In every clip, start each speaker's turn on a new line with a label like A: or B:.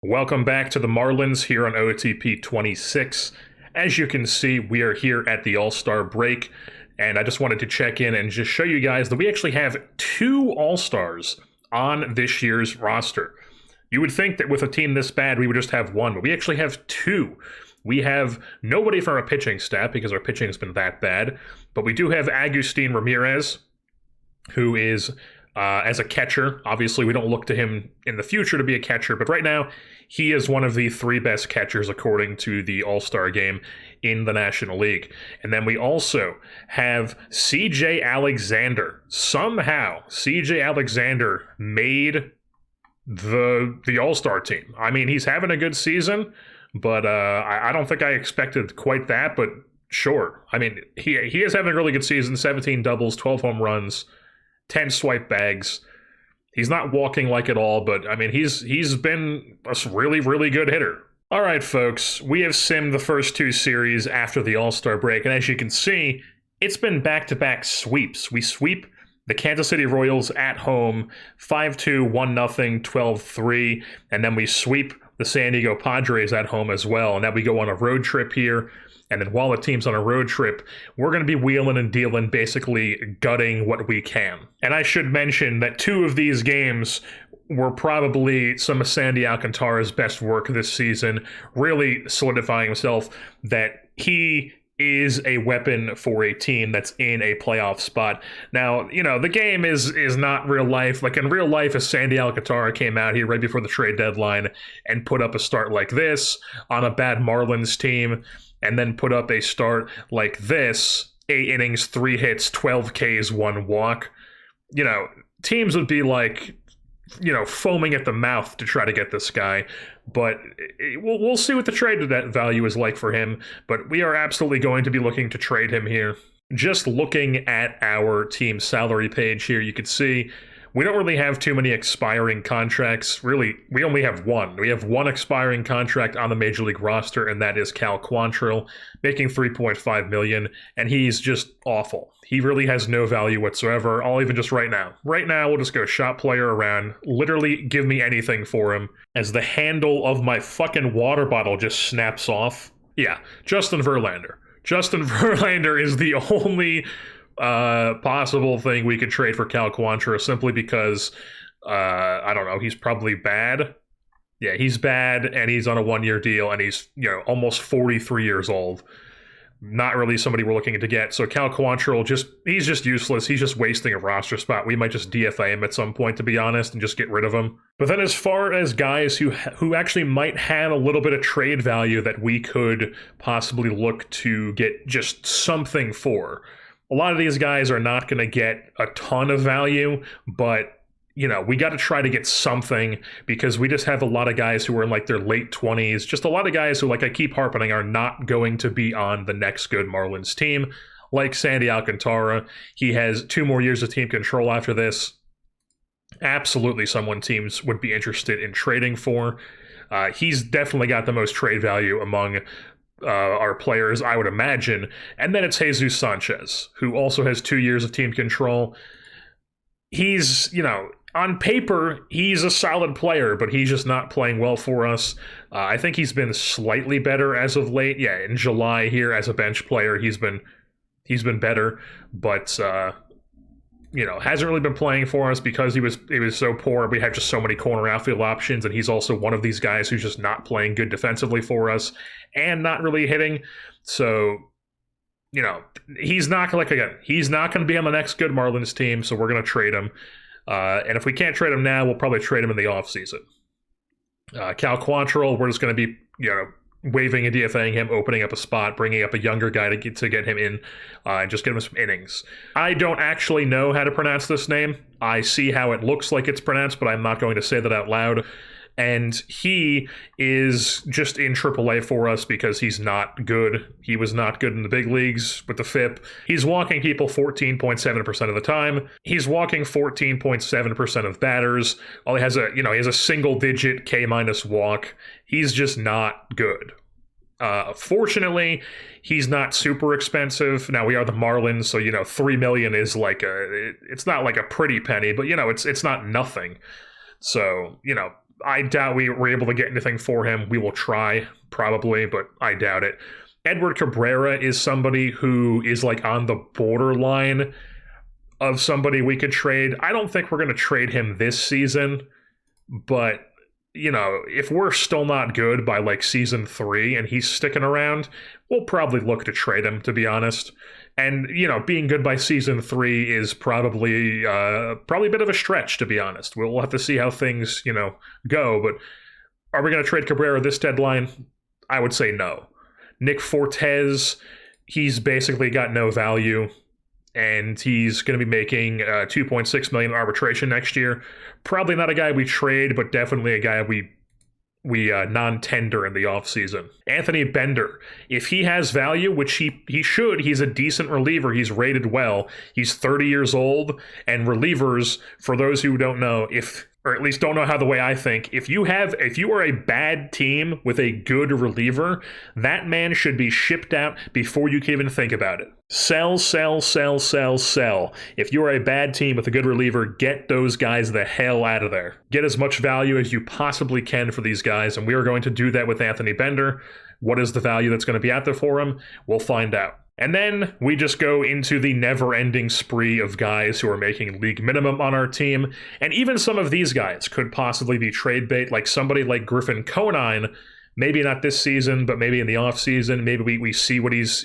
A: Welcome back to the Marlins here on OOTP 26. As you can see, we are here at the All-Star break, and I just wanted to check in and just show you guys that we actually have two All-Stars on this year's roster. You would think that with a team this bad, we would just have one, but we actually have two. We have nobody from our pitching staff because our pitching has been that bad, but we do have Agustin Ramirez, who is as a catcher. Obviously, we don't look to him in the future to be a catcher, but right now, he is one of the three best catchers according to the All-Star game in the National League. And then we also have CJ Alexander. Somehow, CJ Alexander made the All-Star team. I mean, he's having a good season, but I don't think I expected quite that, but sure. I mean, he is having a really good season, 17 doubles, 12 home runs, 10 swipe bags. He's not walking like it all, but I mean, he's been a really, really good hitter. All right, folks, we have simmed the first two series after the All-Star break, and as you can see, it's been back-to-back sweeps. We sweep the Kansas City Royals at home, 5-2, 1-0, 12-3, and then we sweep the San Diego Padres at home as well, and then we go on a road trip here. And then while the team's on a road trip, we're going to be wheeling and dealing, basically gutting what we can. And I should mention that two of these games were probably some of Sandy Alcantara's best work this season, really solidifying himself that he is a weapon for a team that's in a playoff spot. Now, you know, the game is not real life. Like in real life, if Sandy Alcantara came out here right before the trade deadline and put up a start like this on a bad Marlins team, and then put up a start like this, 8 innings, 3 hits, 12 Ks, 1 walk, you know, teams would be like, you know, foaming at the mouth to try to get this guy. But we'll see what the trade value is like for him. But we are absolutely going to be looking to trade him here. Just looking at our team salary page here, you can see we don't really have too many expiring contracts. Really, we only have one. We have one expiring contract on the Major League roster, and that is Cal Quantrill, making $3.5 million, and he's just awful. He really has no value whatsoever. I'll even just right now, we'll just go shop player around. Literally give me anything for him. As the handle of my fucking water bottle just snaps off. Yeah, Justin Verlander. Justin Verlander is the only possible thing we could trade for Cal Quantrill, simply because I don't know, he's probably bad. Yeah, he's bad, and he's on a 1-year deal, and he's, you know, almost 43 years old. Not really somebody we're looking to get. So Cal Quantrill, he's just useless. He's just wasting a roster spot. We might just DFA him at some point, to be honest, and just get rid of him. But then as far as guys who actually might have a little bit of trade value that we could possibly look to get just something for, a lot of these guys are not going to get a ton of value, but, you know, we got to try to get something, because we just have a lot of guys who are in like their late 20s. Just a lot of guys who, like I keep harping, are not going to be on the next good Marlins team. Like Sandy Alcantara, he has 2 more years of team control after this. Absolutely someone teams would be interested in trading for. He's definitely got the most trade value among our players, I would imagine. And then it's Jesus Sanchez, who also has 2 years of team control. He's, you know, on paper, he's a solid player, but he's just not playing well for us. I think he's been slightly better as of late. Yeah, in July here as a bench player, he's been better, but you know, hasn't really been playing for us because he was so poor. We have just so many corner outfield options, and he's also one of these guys who's just not playing good defensively for us and not really hitting. So, you know, he's not going to be on the next good Marlins team, so we're going to trade him. And if we can't trade him now, we'll probably trade him in the offseason. Cal Quantrill, we're just going to be, you know, waiving and DFAing him, opening up a spot, bringing up a younger guy to get him in, and just get him some innings. I don't actually know how to pronounce this name. I see how it looks like it's pronounced, but I'm not going to say that out loud. And he is just in AAA for us because he's not good. He was not good in the big leagues with the FIP. He's walking people 14.7% of the time. He's walking 14.7% of batters. He has a single-digit K- walk. He's just not good. Fortunately, he's not super expensive. Now, we are the Marlins, so, you know, $3 million is like it's not like a pretty penny, but, you know, it's not nothing. So, you know, I doubt we were able to get anything for him. We will try, probably, but I doubt it. Edward Cabrera is somebody who is like on the borderline of somebody we could trade. I don't think we're going to trade him this season, but if we're still not good by like season 3 and he's sticking around, we'll probably look to trade him, to be honest. And, being good by season 3 is probably a bit of a stretch, to be honest. We'll have to see how things, go. But are we going to trade Cabrera this deadline? I would say no. Nick Fortes, he's basically got no value, and he's going to be making $2.6 million arbitration next year. Probably not a guy we trade, but definitely a guy we non-tender in the offseason. Anthony Bender, if he has value, which he should, he's a decent reliever. He's rated well. He's 30 years old, and relievers, for those who don't know, or at least don't know how the way I think, if you are a bad team with a good reliever, that man should be shipped out before you can even think about it. Sell, sell, sell, sell, sell. If you are a bad team with a good reliever, get those guys the hell out of there. Get as much value as you possibly can for these guys, and we are going to do that with Anthony Bender. What is the value that's going to be out there for him? We'll find out. And then we just go into the never-ending spree of guys who are making league minimum on our team. And even some of these guys could possibly be trade bait, like somebody like Griffin Conine. Maybe not this season, but maybe in the offseason. Maybe we see what he's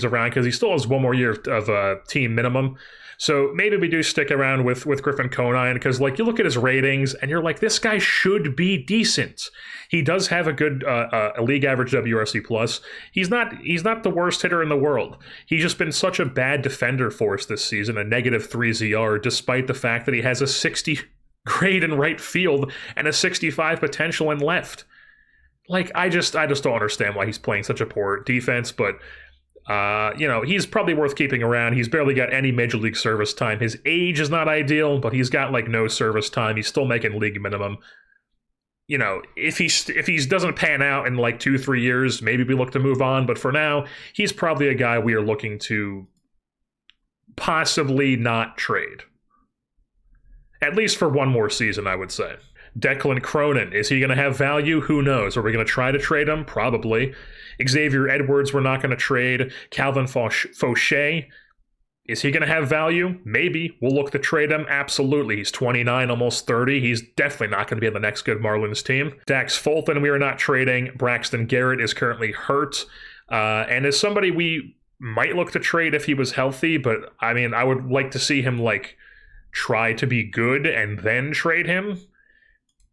A: around, because he still has one more year of team minimum. So maybe we do stick around with Griffin Conine, because you look at his ratings and you're like, this guy should be decent. He does have a good a league average WRC plus. He's not the worst hitter in the world. He's just been such a bad defender for us this season, a -3 ZR, despite the fact that he has a 60 grade in right field and a 65 potential in left. I just don't understand why he's playing such a poor defense, but he's probably worth keeping around. He's barely got any major league service time. His age is not ideal, but he's got no service time. He's still making league minimum. If he doesn't pan out in 2-3 years, maybe we look to move on. But for now, he's probably a guy we are looking to possibly not trade. At least for one more season, I would say. Declan Cronin, is he going to have value? Who knows? Are we going to try to trade him? Probably. Xavier Edwards, we're not going to trade. Calvin Fauché, is he going to have value? Maybe. We'll look to trade him. Absolutely. He's 29, almost 30. He's definitely not going to be on the next good Marlins team. Dax Fulton, we are not trading. Braxton Garrett is currently hurt, and is somebody we might look to trade if he was healthy, but I would like to see him try to be good and then trade him,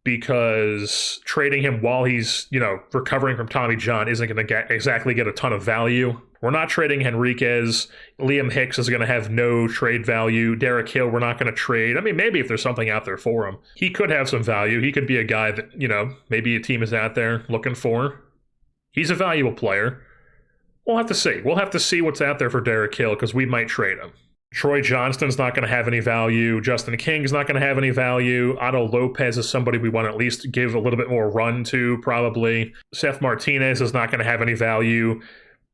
A: because trading him while he's, recovering from Tommy John isn't going to exactly get a ton of value. We're not trading Henriquez. Liam Hicks is going to have no trade value. Derek Hill, we're not going to trade. Maybe if there's something out there for him, he could have some value. He could be a guy that, maybe a team is out there looking for. He's a valuable player. We'll have to see. We'll have to see what's out there for Derek Hill, because we might trade him. Troy Johnston's not going to have any value. Justin King's not going to have any value. Otto Lopez is somebody we want to at least give a little bit more run to, probably. Seth Martinez is not going to have any value.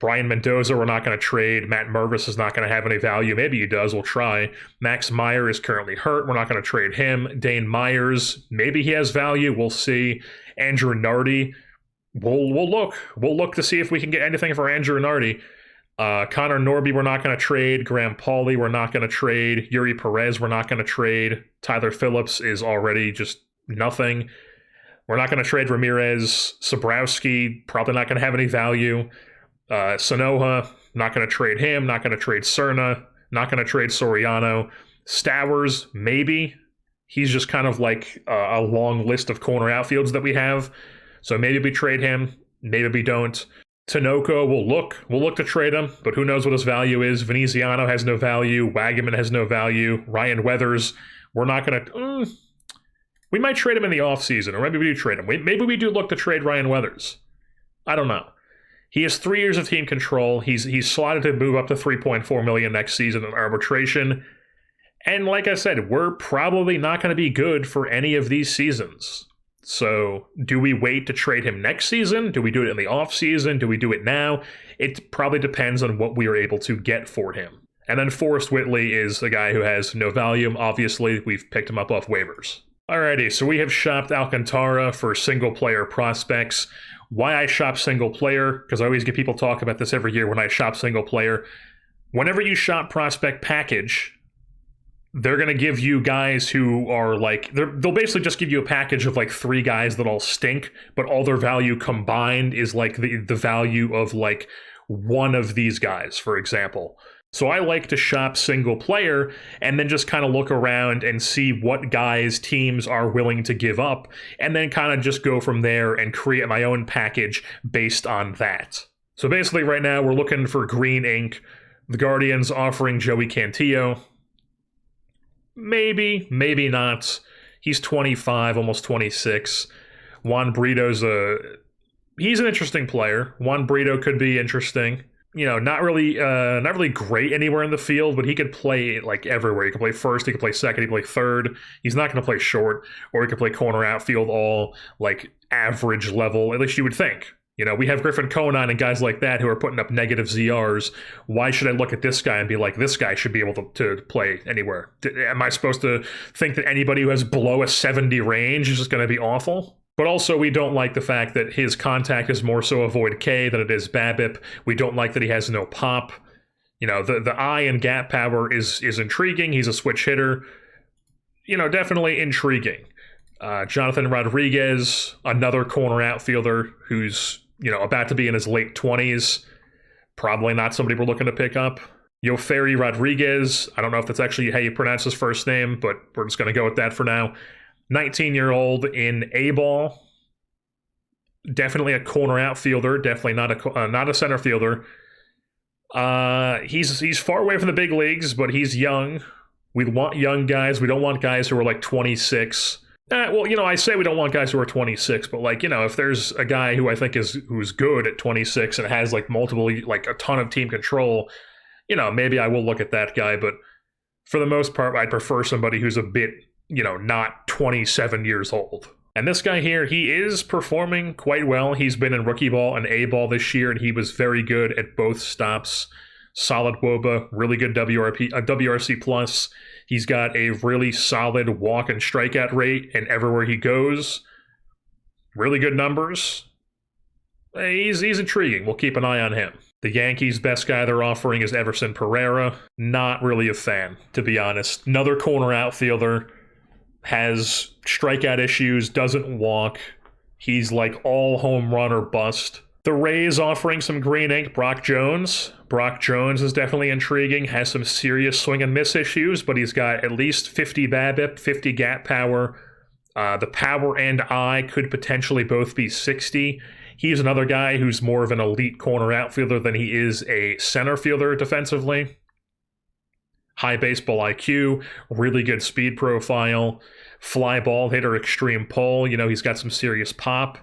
A: Brian Mendoza, we're not going to trade. Matt Mervis is not going to have any value. Maybe he does. We'll try. Max Meyer is currently hurt. We're not going to trade him. Dane Myers, maybe he has value. We'll see. Andrew Nardi, we'll look. We'll look to see if we can get anything for Andrew Nardi. Connor Norby, we're not going to trade. Graham Pauley, we're not going to trade. Yuri Perez, we're not going to trade. Tyler Phillips is already just nothing. We're not going to trade Ramirez. Sobrowski, probably not going to have any value. Sanoja, not going to trade him. Not going to trade Cerna. Not going to trade Soriano. Stowers, maybe. He's just kind of a long list of corner outfields that we have. So maybe we trade him. Maybe we don't. Tinoco, we'll look to trade him, but who knows what his value is. Veneziano has no value. Wagaman has no value. Ryan Weathers, we're not going to... we might trade him in the offseason, or maybe we do trade him. Maybe we do look to trade Ryan Weathers. I don't know. He has 3 years of team control. He's slotted to move up to $3.4 million next season in arbitration. And like I said, we're probably not going to be good for any of these seasons. So do we wait to trade him next season? Do we do it in the offseason? Do we do it now? It probably depends on what we are able to get for him. And then Forrest Whitley is a guy who has no value. Obviously, we've picked him up off waivers. Alrighty, so we have shopped Alcantara for single player prospects. Why I shop single player, because I always get people talk about this every year when I shop single player. Whenever you shop prospect package, they're going to give you guys who are like, they'll basically just give you a package of like 3 guys that all stink, but all their value combined is like the value of like one of these guys, for example. So I like to shop single player and then just kind of look around and see what guys teams are willing to give up, and then kind of just go from there and create my own package based on that. So basically right now we're looking for green ink. The Guardians offering Joey Cantillo. Maybe, maybe not. He's 25, almost 26. Juan Brito's he's an interesting player. Juan Brito could be interesting. You know, not really great anywhere in the field, but he could play like everywhere. He can play first, he can play second, he can play third. He's not going to play short, or he could play corner outfield, all like average level, at least you would think. You know, we have Griffin Conine and guys like that who are putting up negative ZRs. Why should I look at this guy and be like, this guy should be able to play anywhere? Am I supposed to think that anybody who has below a 70 range is just going to be awful? But also, we don't like the fact that his contact is more so avoid K than it is BABIP. We don't like that he has no pop. You know, the eye and gap power is intriguing. He's a switch hitter. You know, definitely intriguing. Jonathan Rodriguez, another corner outfielder who's, you know, about to be in his late 20s. Probably not somebody we're looking to pick up. Yoferi Rodriguez, I don't know if that's actually how you pronounce his first name, but we're just going to go with that for now. 19-year-old in A-ball. Definitely a corner outfielder. Definitely not a center fielder. He's far away from the big leagues, but he's young. We want young guys. We don't want guys who are like 26. Well, you know, I say we don't want guys who are 26, but like, you know, if there's a guy who I think who's good at 26 and has like like a ton of team control, you know, maybe I will look at that guy. But for the most part, I'd prefer somebody who's a bit, you know, not 27 years old. And this guy here, he is performing quite well. He's been in rookie ball and A-ball this year, and he was very good at both stops. Solid WOBA, really good WRC plus. He's got a really solid walk and strikeout rate, and everywhere he goes, really good numbers. He's intriguing. We'll keep an eye on him. The Yankees' best guy they're offering is Everson Pereira. Not really a fan, to be honest. Another corner outfielder. Has strikeout issues, doesn't walk. He's like all home run or bust. The Rays offering some green ink, Brock Jones. Brock Jones is definitely intriguing, has some serious swing and miss issues, but he's got at least 50 BABIP, 50 gap power. The power and eye could potentially both be 60. He's another guy who's more of an elite corner outfielder than he is a center fielder defensively. High baseball IQ, really good speed profile, fly ball hitter, extreme pull. You know, he's got some serious pop.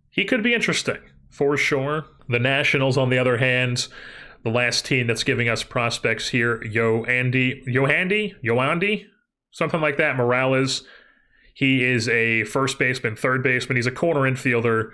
A: He could be interesting, for sure. The Nationals, on the other hand, the last team that's giving us prospects here, Yoandy, something like that, Morales. He is a first baseman, third baseman. He's a corner infielder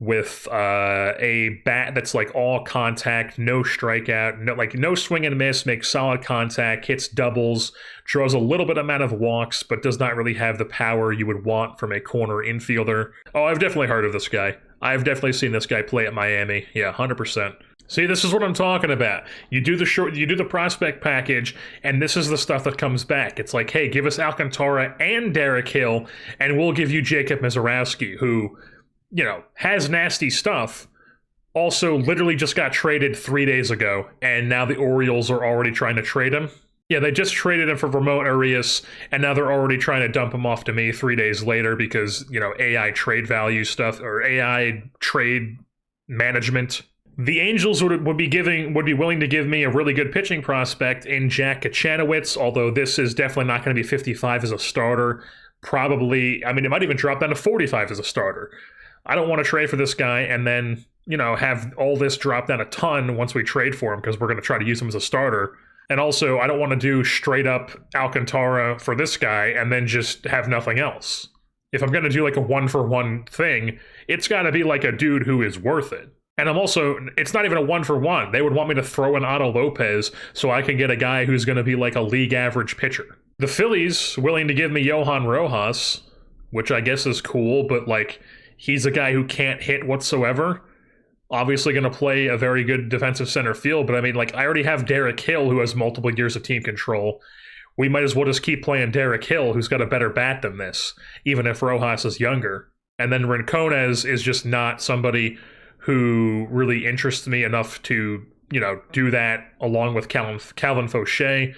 A: with a bat that's like all contact, no strikeout, no swing and miss, makes solid contact, hits doubles, draws a little bit amount of walks, but does not really have the power you would want from a corner infielder. Oh, I've definitely heard of this guy. I've definitely seen this guy play at Miami. Yeah, 100%. See, this is what I'm talking about. You do the prospect package, and this is the stuff that comes back. It's like, hey, give us Alcantara and Derek Hill, and we'll give you Jacob Mizorowski, who, you know, has nasty stuff, also literally just got traded 3 days ago, and now the Orioles are already trying to trade him. Yeah, they just traded him for Ramon Urias, and now they're already trying to dump him off to me 3 days later because, you know, AI trade value stuff, or AI trade management. The Angels would be willing to give me a really good pitching prospect in Jack Kachanowicz, although this is definitely not going to be 55 as a starter. Probably, I mean, it might even drop down to 45 as a starter. I don't want to trade for this guy and then, you know, have all this drop down a ton once we trade for him because we're going to try to use him as a starter. And also, I don't want to do straight up Alcantara for this guy and then just have nothing else. If I'm going to do like a 1-for-1 thing, it's got to be like a dude who is worth it. And it's not even a 1-for-1. They would want me to throw in Otto Lopez so I can get a guy who's going to be like a league average pitcher. The Phillies willing to give me Johan Rojas, which I guess is cool, but like he's a guy who can't hit whatsoever. Obviously going to play a very good defensive center field, but I mean, like I already have Derek Hill, who has multiple years of team control. We might as well just keep playing Derek Hill, who's got a better bat than this, even if Rojas is younger. And then Rincones is just not somebody who really interests me enough to, do that along with Calvin Fauché.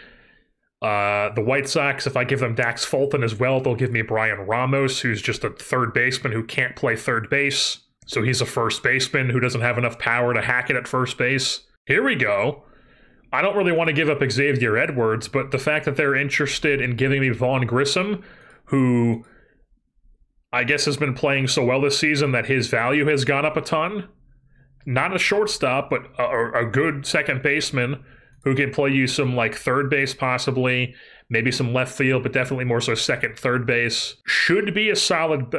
A: The White Sox, if I give them Dax Fulton as well, they'll give me Brian Ramos, who's just a third baseman who can't play third base. So he's a first baseman who doesn't have enough power to hack it at first base. Here we go. I don't really want to give up Xavier Edwards, but the fact that they're interested in giving me Vaughn Grissom, who I guess has been playing so well this season that his value has gone up a ton. Not a shortstop, but a good second baseman who can play you some like third base possibly, maybe some left field, but definitely more so second, third base. Should be a solid,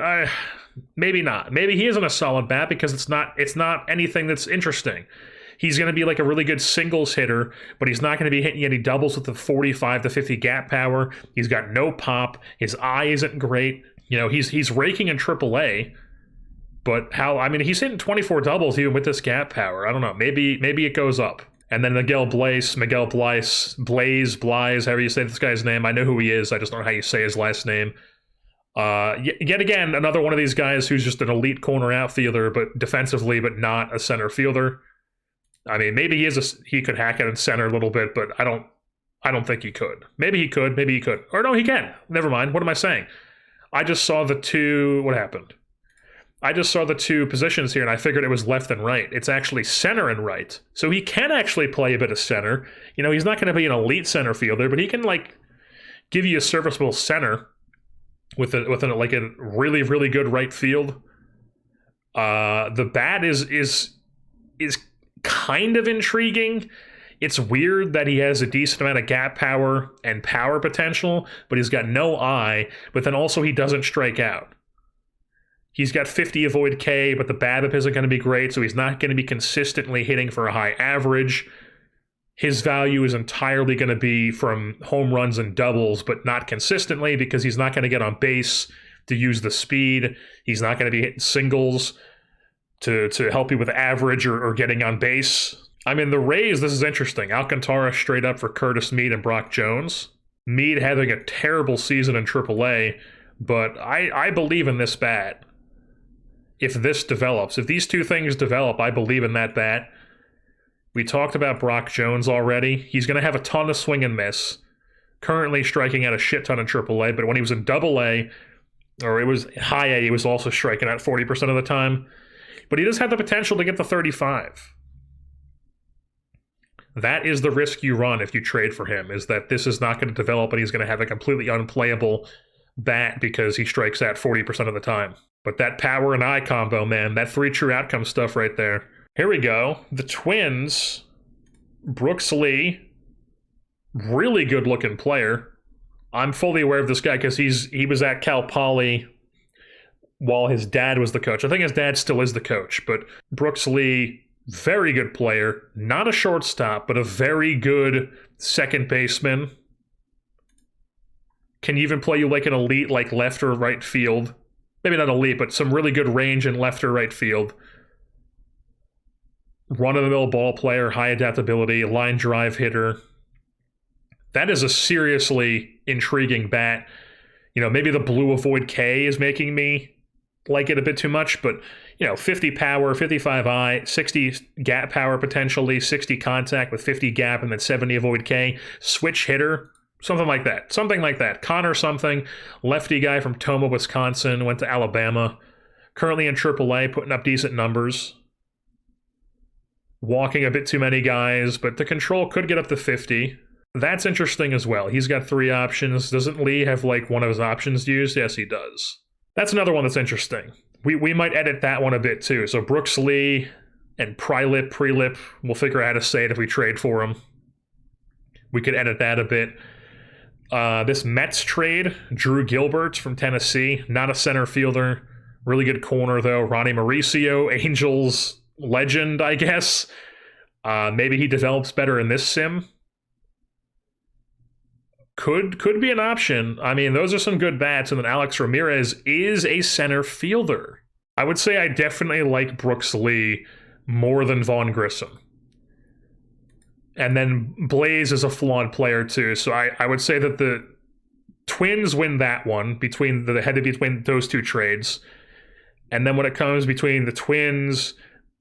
A: maybe not. Maybe he isn't a solid bat because it's not anything that's interesting. He's going to be like a really good singles hitter, but he's not going to be hitting any doubles with the 45 to 50 gap power. He's got no pop. His eye isn't great. He's raking in AAA, but he's hitting 24 doubles even with this gap power. I don't know. Maybe it goes up. And then Miguel Blaise, however you say this guy's name. I know who he is. I just don't know how you say his last name. Yet again, another one of these guys who's just an elite corner outfielder, but defensively, but not a center fielder. I mean, maybe he could hack it in center a little bit, but I don't think he could. Maybe he could. Or no, he can. Never mind. What am I saying? I just saw the two. What happened? I just saw the two positions here, and I figured it was left and right. It's actually center and right. So he can actually play a bit of center. He's not going to be an elite center fielder, but he can like give you a serviceable center with a really, really good right field. The bat is kind of intriguing. It's weird that he has a decent amount of gap power and power potential, but he's got no eye, but then also he doesn't strike out. He's got 50 avoid K, but the BABIP isn't going to be great, so he's not going to be consistently hitting for a high average. His value is entirely going to be from home runs and doubles, but not consistently because he's not going to get on base to use the speed. He's not going to be hitting singles to help you with average or getting on base. I mean, the Rays, this is interesting. Alcantara straight up for Curtis Mead and Brock Jones. Mead having a terrible season in AAA, but I believe in this bat. If this develops, if these two things develop, I believe in that bat. We talked about Brock Jones already. He's going to have a ton of swing and miss. Currently striking out a shit ton in AAA, but when he was in AA, or it was high A, he was also striking out 40% of the time. But he does have the potential to get to 35. That is the risk you run if you trade for him, is that this is not going to develop and he's going to have a completely unplayable bat because he strikes out 40% of the time. But that power and eye combo, man, that 3 true outcome stuff right there. Here we go. The Twins, Brooks Lee, really good looking player. I'm fully aware of this guy because he was at Cal Poly while his dad was the coach. I think his dad still is the coach, but Brooks Lee, very good player. Not a shortstop, but a very good second baseman. Can even play you like an elite, like left or right field. Maybe not elite, but some really good range in left or right field. Run-of-the-mill ball player, high adaptability, line drive hitter. That is a seriously intriguing bat. Maybe the blue avoid K is making me like it a bit too much, but 50 power, 55 eye, 60 gap power potentially, 60 contact with 50 gap, and then 70 avoid K. Switch hitter. Something like that. Connor something, lefty guy from Tomah, Wisconsin, went to Alabama. Currently in AAA, putting up decent numbers. Walking a bit too many guys, but the control could get up to 50. That's interesting as well. He's got 3 options. Doesn't Lee have like one of his options used? Yes, he does. That's another one that's interesting. We might edit that one a bit too. So Brooks Lee and Prelip, we'll figure out how to say it if we trade for him. We could edit that a bit. This Mets trade, Drew Gilbert from Tennessee, not a center fielder, really good corner though. Ronnie Mauricio, Angels legend, I guess. Maybe he develops better in this sim. could be an option. I mean, those are some good bats. And then Alex Ramirez is a center fielder. I would say I definitely like Brooks Lee more than Vaughn Grissom. And then Blaze is a flawed player too. So I would say that the Twins win that one between those two trades. And then when it comes between the Twins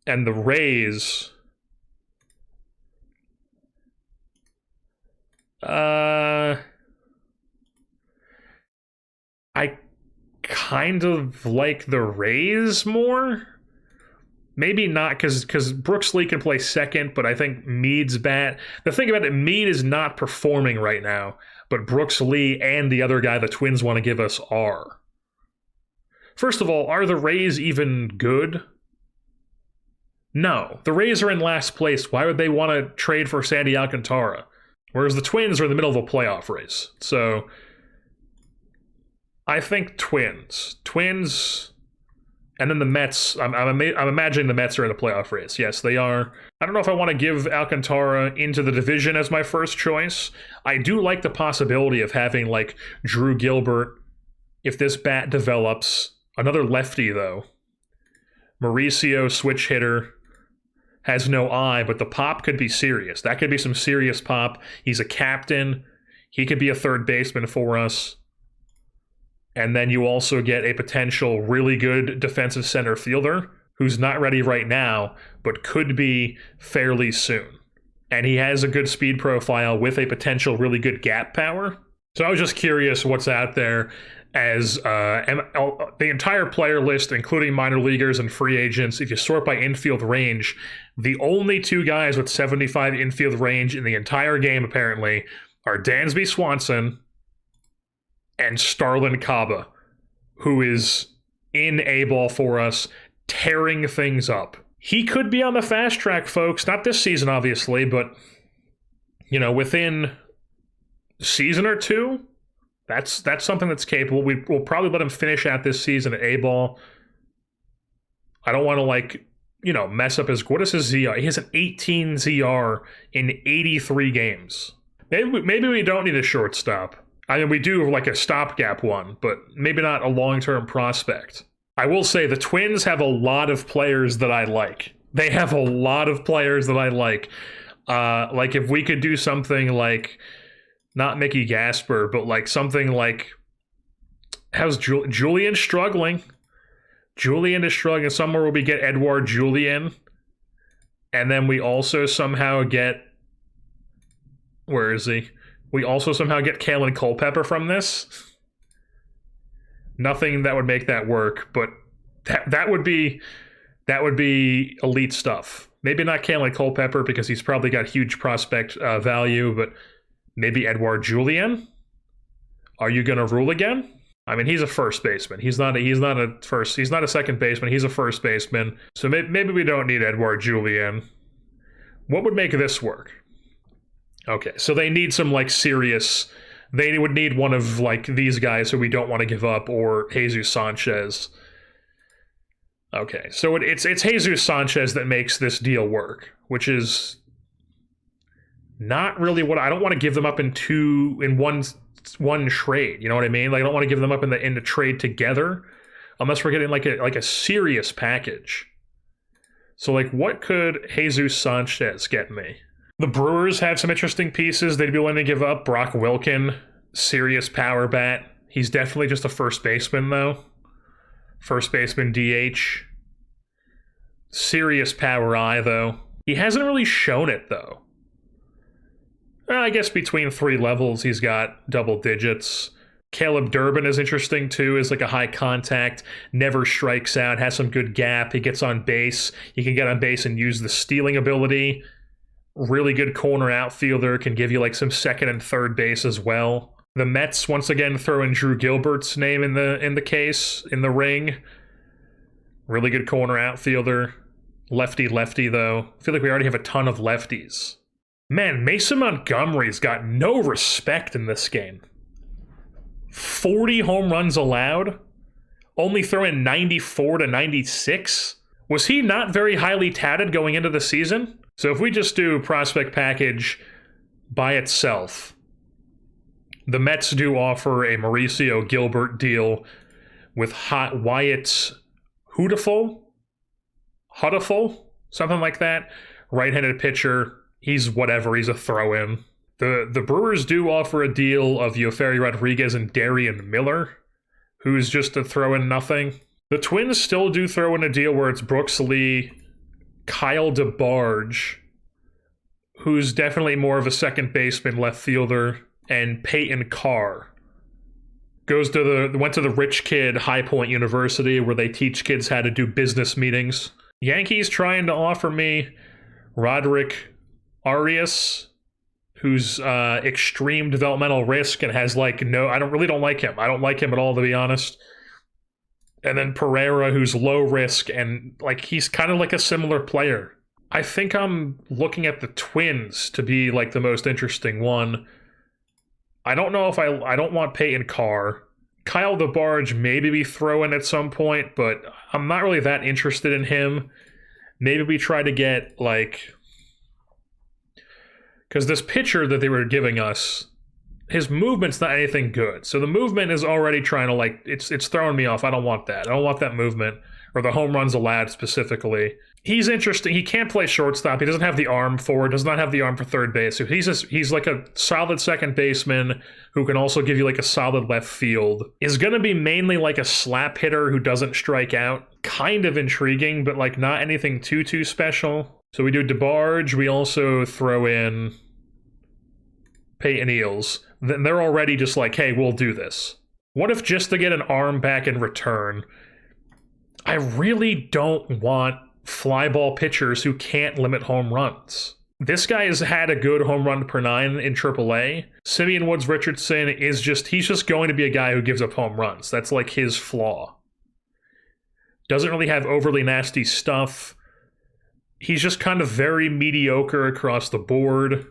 A: and the Rays, I kind of like the Rays more. Maybe not, because Brooks Lee can play second, but I think Mead's bat. The thing about it, Mead is not performing right now, but Brooks Lee and the other guy the Twins want to give us are. First of all, are the Rays even good? No. The Rays are in last place. Why would they want to trade for Sandy Alcantara? Whereas the Twins are in the middle of a playoff race. So I think Twins. And then the Mets, I'm imagining the Mets are in the playoff race. Yes, they are. I don't know if I want to give Alcantara into the division as my first choice. I do like the possibility of having, like, Drew Gilbert, if this bat develops. Another lefty, though. Mauricio, switch hitter, has no eye, but the pop could be serious. That could be some serious pop. He's a captain. He could be a third baseman for us. And then you also get a potential really good defensive center fielder who's not ready right now, but could be fairly soon. And he has a good speed profile with a potential really good gap power. So I was just curious what's out there as the entire player list, including minor leaguers and free agents. If you sort by infield range, the only two guys with 75 infield range in the entire game, apparently, are Dansby Swanson and Starlin Caba, who is in A-ball for us, tearing things up. He could be on the fast track, folks. Not this season, obviously, but, you know, within a season or two, that's something that's capable. We'll probably let him finish out this season at A-ball. I don't want to, like, you know, mess up his... What is his ZR? He has an 18 ZR in 83 games. Maybe we don't need a shortstop. I mean, we do like a stopgap one, but maybe not a long-term prospect. I will say the Twins have a lot of players that I like. They have a lot of players that I like. Like if we could do something like, not Mickey Gasper, but like something like, how's Julian struggling? Julian is struggling somewhere where we get Edouard Julien. And then we also somehow get, where is he? We also somehow get Kalen Culpepper from this. Nothing that would make that work, but that would be elite stuff. Maybe not Kalen Culpepper because he's probably got huge prospect value, but maybe Edouard Julien. Are you going to rule again? I mean, he's a first baseman. He's not a second baseman. He's a first baseman. So maybe we don't need Edouard Julien. What would make this work? Okay, so they need some, like, serious... They would need one of, like, these guys who we don't want to give up, or Jesus Sanchez. Okay, so it's Jesus Sanchez that makes this deal work, which is not really what... I don't want to give them up in one trade, you know what I mean? Like, I don't want to give them up in the trade together, unless we're getting, like a serious package. So, like, what could Jesus Sanchez get me? The Brewers have some interesting pieces they'd be willing to give up. Brock Wilken, serious power bat. He's definitely just a first baseman, though. First baseman DH. Serious power eye, though. He hasn't really shown it, though. I guess between 3 levels, he's got double digits. Caleb Durbin is interesting, too. Is like a high contact, never strikes out, has some good gap. He gets on base. He can get on base and use the stealing ability. Really good corner outfielder, can give you like some second and third base as well. The Mets once again throw in Drew Gilbert's name in the ring. Really good corner outfielder. Lefty though. I feel like we already have a ton of lefties. Man, Mason Montgomery's got no respect in this game. 40 home runs allowed. Only throwing 94 to 96. Was he not very highly touted going into the season? So if we just do prospect package by itself, The Mets do offer a Mauricio Gilbert deal with Wyatt Hudaful, something like that. Right-handed pitcher. He's whatever. He's a throw-in. The Brewers do offer a deal of Yoferi Rodriguez and Darian Miller, who's just a throw-in nothing. The Twins still do throw in a deal where it's Brooks Lee, Kyle DeBarge, who's definitely more of a second baseman, left fielder, and Peyton Carr. Went to the rich kid High Point University where they teach kids how to do business meetings. Yankees trying to offer me Roderick Arias, who's extreme developmental risk and has I don't like him. I don't like him at all, to be honest. And then Pereira, who's low risk and he's kind of like a similar player. I think I'm looking at the Twins to be the most interesting one. I don't know if I don't want Peyton Carr. Kyle DeBarge maybe we throw in at some point, but I'm not really that interested in him. Maybe we try to get because this pitcher that they were giving us, his movement's not anything good. So the movement is already trying to it's throwing me off. I don't want that. I don't want that movement or the home runs allowed specifically. He's interesting. He can't play shortstop. He doesn't have the arm for it. Does not have the arm for third base. So he's like a solid second baseman who can also give you a solid left field. Is going to be mainly a slap hitter who doesn't strike out. Kind of intriguing, but not anything too special. So we do DeBarge. We also throw in Peyton Eels. Then they're already just hey, we'll do this. What if just to get an arm back in return? I really don't want fly ball pitchers who can't limit home runs. This guy has had a good home run per 9 in AAA. Simeon Woods Richardson he's just going to be a guy who gives up home runs. That's his flaw. Doesn't really have overly nasty stuff. He's just kind of very mediocre across the board.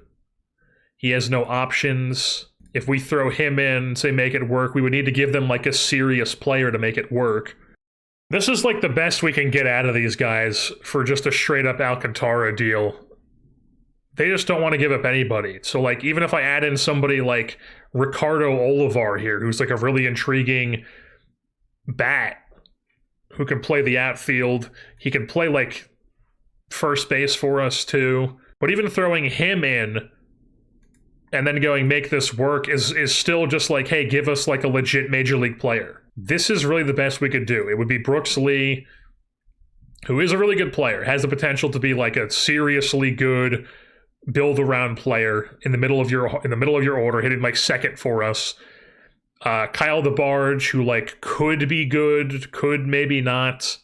A: He has no options. If we throw him in, say make it work, we would need to give them a serious player to make it work. This is the best we can get out of these guys for just a straight up Alcantara deal. They just don't want to give up anybody. So even if I add in somebody like Ricardo Olivar here, who's a really intriguing bat who can play the outfield, he can play first base for us too. But even throwing him in and then going make this work is still just hey, give us a legit major league player. This is really the best we could do. It would be Brooks Lee, who is a really good player, has the potential to be a seriously good build-around player in the middle of your order, hitting second for us. Kyle DeBarge, who could be good, could maybe not.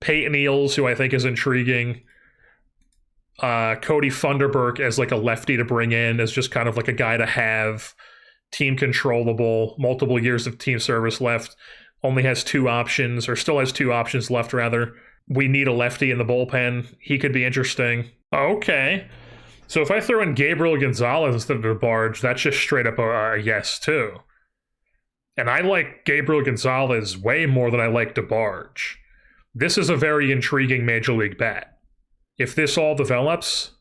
A: Peyton Eels, who I think is intriguing. Cody Funderburk as a lefty to bring in, as just kind of a guy to have. Team controllable, multiple years of team service left, only has 2 options, or still has 2 options left, rather. We need a lefty in the bullpen. He could be interesting. Okay. So if I throw in Gabriel Gonzalez instead of DeBarge, that's just straight up a yes, too. And I like Gabriel Gonzalez way more than I like DeBarge. This is a very intriguing major league bat. If this all develops,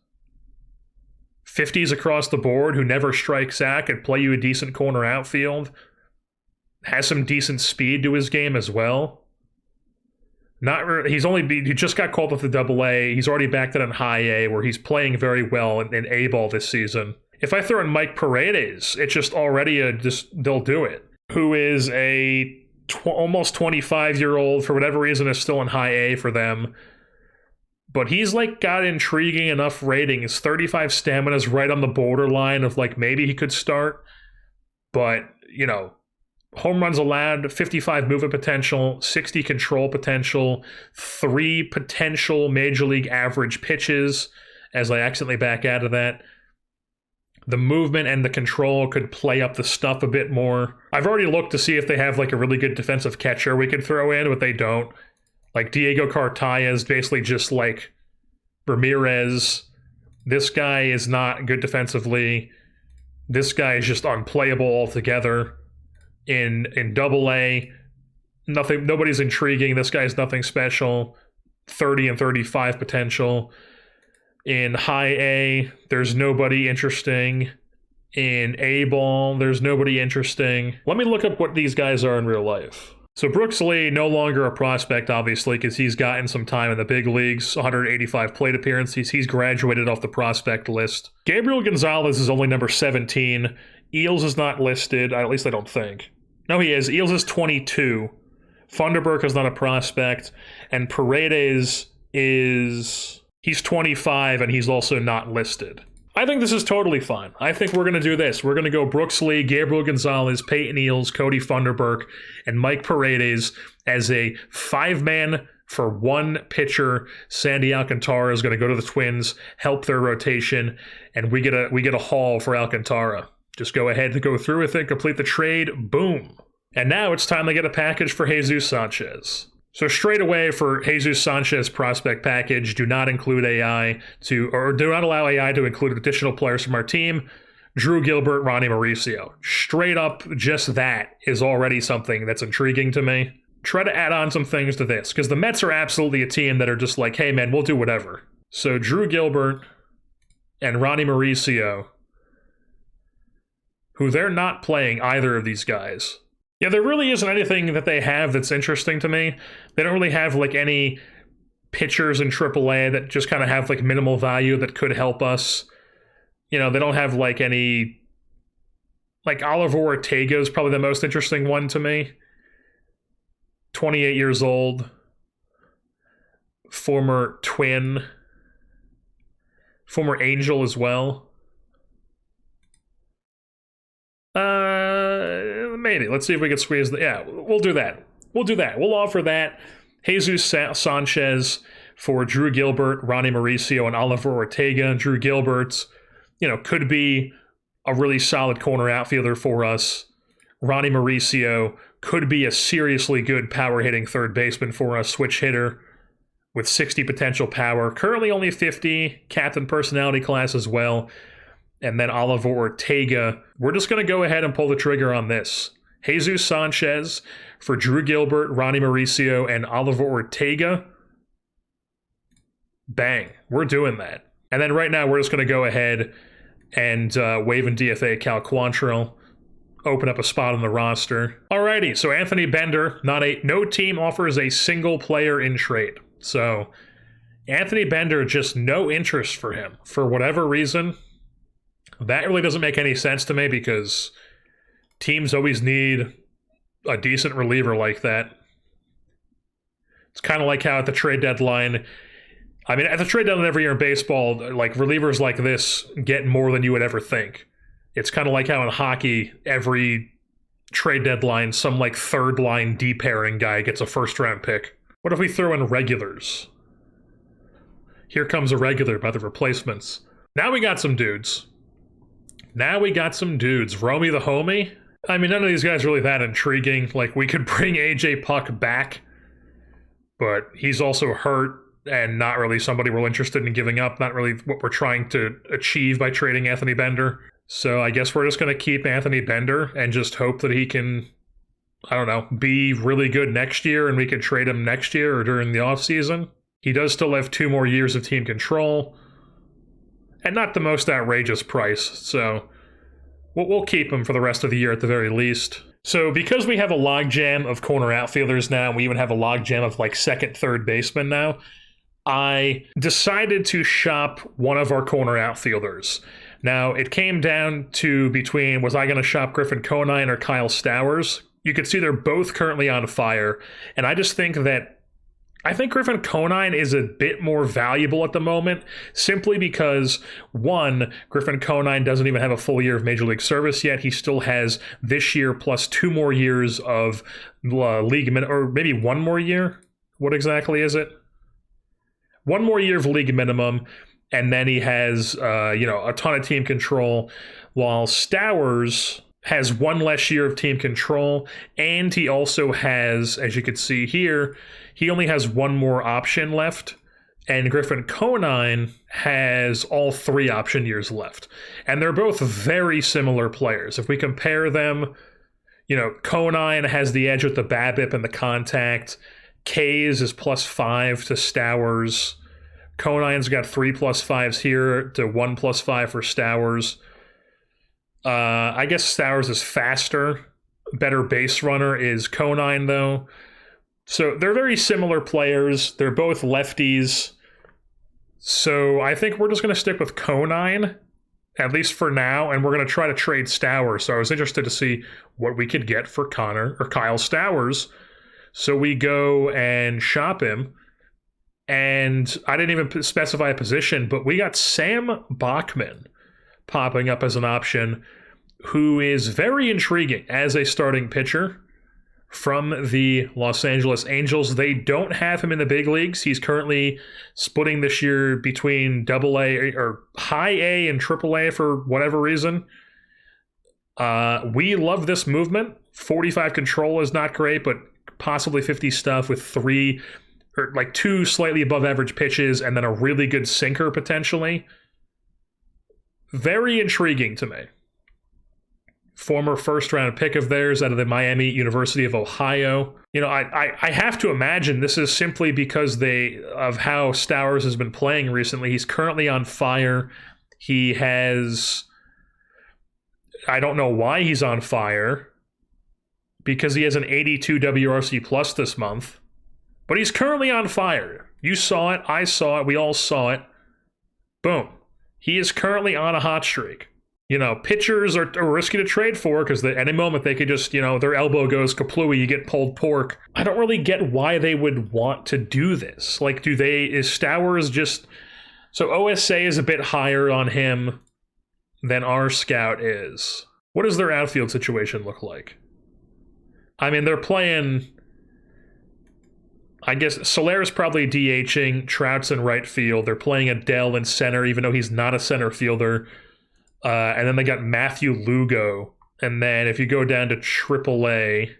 A: 50s across the board, who never strikes out, could play you a decent corner outfield, has some decent speed to his game as well. He just got called up to AA. He's already backed it in high A, where he's playing very well in A ball this season. If I throw in Mike Paredes, it's just already they'll do it. Who is a almost 25-year-old, for whatever reason, is still in high A for them. But he's got intriguing enough ratings. 35 stamina is right on the borderline of maybe he could start. But, home runs allowed, 55 movement potential, 60 control potential, 3 potential major league average pitches, as I accidentally back out of that. The movement and the control could play up the stuff a bit more. I've already looked to see if they have a really good defensive catcher we could throw in, but they don't. Diego Cartaya is basically just Ramirez. This guy is not good defensively. This guy is just unplayable altogether. In AA, nobody's intriguing. This guy's nothing special. 30 and 35 potential. In high A, there's nobody interesting. In A-ball, there's nobody interesting. Let me look up what these guys are in real life. So Brooks Lee, no longer a prospect, obviously, because he's gotten some time in the big leagues, 185 plate appearances. He's graduated off the prospect list. Gabriel Gonzalez is only number 17. Eels is not listed, at least I don't think. No, he is. Eels is 22. Funderburk is not a prospect. And Paredes is... he's 25, and he's also not listed. I think this is totally fine. I think we're going to do this. We're going to go Brooks Lee, Gabriel Gonzalez, Peyton Eels, Cody Funderburk, and Mike Paredes as a 5-man for 1 pitcher. Sandy Alcantara is going to go to the Twins, help their rotation, and we get a haul for Alcantara. Just go ahead and go through with it, complete the trade, boom. And now it's time to get a package for Jesus Sanchez. So straight away for Jesus Sanchez prospect package, do not include AI do not allow AI to include additional players from our team. Drew Gilbert, Ronnie Mauricio. Straight up, just that is already something that's intriguing to me. Try to add on some things to this, because the Mets are absolutely a team that are just like, hey man, we'll do whatever. So Drew Gilbert and Ronnie Mauricio, who they're not playing either of these guys. Yeah, there really isn't anything that they have that's interesting to me. They don't really have like any pitchers in AAA that just kind of have like minimal value that could help us. You know, they don't have like any... like Oliver Ortega is probably the most interesting one to me. 28 years old. Former Twin. Former Angel as well. Maybe. Let's see if we can squeeze the... yeah, we'll do that. We'll offer that. Jesus Sanchez for Drew Gilbert, Ronnie Mauricio, and Oliver Ortega. Drew Gilbert, you know, could be a really solid corner outfielder for us. Ronnie Mauricio could be a seriously good power-hitting third baseman for us, switch hitter with 60 potential power. Currently only 50, captain personality class as well. And then Oliver Ortega. We're just going to go ahead and pull the trigger on this. Jesus Sanchez for Drew Gilbert, Ronnie Mauricio, and Oliver Ortega. Bang. We're doing that. And then right now, we're just going to go ahead and waive and DFA Cal Quantrill. Open up a spot on the roster. Alrighty, so Anthony Bender, no team offers a single player in trade. So Anthony Bender, just no interest for him. For whatever reason... that really doesn't make any sense to me because teams always need a decent reliever like that. It's kind of like how at the trade deadline, I mean, at the trade deadline every year in baseball, like relievers like this get more than you would ever think. It's kind of like how in hockey, every trade deadline, some like third line D pairing guy gets a first round pick. What if we throw in regulars? Here comes a regular by the replacements. Now we got some dudes. Romy the homie. I mean, none of these guys are really that intriguing. Like, we could bring AJ Puck back, but he's also hurt and not really somebody we're interested in giving up. Not really what we're trying to achieve by trading Anthony Bender. So I guess we're just going to keep Anthony Bender and just hope that he can, I don't know, be really good next year and we can trade him next year or during the offseason. He does still have 2 more years of team control. And not the most outrageous price, so we'll keep him for the rest of the year at the very least. So because we have a logjam of corner outfielders now, and we even have a logjam of like second, third baseman now, I decided to shop one of our corner outfielders. Now, it came down to between, was I going to shop Griffin Conine or Kyle Stowers? You can see they're both currently on fire, and I just think that I think Griffin Conine is a bit more valuable at the moment, simply because, one, Griffin Conine doesn't even have a full year of Major League service yet. He still has this year plus 2 more years of league, or maybe 1 more year. What exactly is it? 1 more year of league minimum, and then he has, a ton of team control, while Stowers has 1 less year of team control, and he also has, as you can see here, he only has 1 more option left, and Griffin Conine has all 3 option years left. And they're both very similar players. If we compare them, Conine has the edge with the BABIP and the contact. K's is +5 to Stowers. Conine's got 3 +5s here to 1 +5 for Stowers. I guess Stowers is faster. Better base runner is Conine, though. So they're very similar players. They're both lefties. So I think we're just going to stick with Conine, at least for now, and we're going to try to trade Stowers. So I was interested to see what we could get for Kyle Stowers. So we go and shop him. And I didn't even specify a position, but we got Sam Bachman popping up as an option, who is very intriguing as a starting pitcher from the Los Angeles Angels. They don't have him in the big leagues. He's currently splitting this year between AA or high A and AAA for whatever reason. We love this movement. 45 control is not great, but possibly 50 stuff with two slightly above average pitches and then a really good sinker potentially. Very intriguing to me. Former first-round pick of theirs out of the Miami University of Ohio. You know, I have to imagine this is simply because of how Stowers has been playing recently. He's currently on fire. He has... I don't know why he's on fire, because he has an 82 WRC plus this month. But he's currently on fire. You saw it. I saw it. We all saw it. Boom. He is currently on a hot streak. You know, pitchers are risky to trade for because at any moment they could just, their elbow goes kaplooey, you get pulled pork. I don't really get why they would want to do this. Like, is Stowers just... So OSA is a bit higher on him than our scout is. What does their outfield situation look like? I mean, they're playing... I guess Soler's probably DHing, Trout's in right field. They're playing Adele in center, even though he's not a center fielder. And then they got Matthew Lugo. And then if you go down to AAA,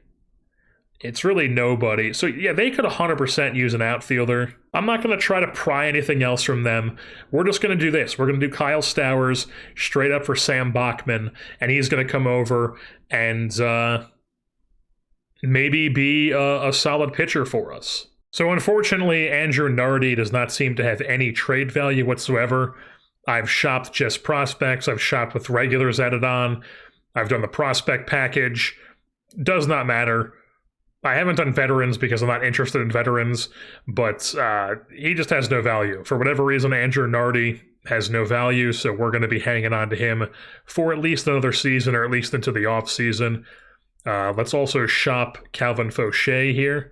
A: it's really nobody. So yeah, they could 100% use an outfielder. I'm not going to try to pry anything else from them. We're just going to do this. We're going to do Kyle Stowers straight up for Sam Bachman. And he's going to come over and maybe be a solid pitcher for us. So unfortunately, Andrew Nardi does not seem to have any trade value whatsoever. I've shopped just prospects. I've shopped with regulars added on. I've done the prospect package. Does not matter. I haven't done veterans because I'm not interested in veterans, but he just has no value. For whatever reason, Andrew Nardi has no value, so we're going to be hanging on to him for at least another season or at least into the offseason. Let's also shop Calvin Fauché here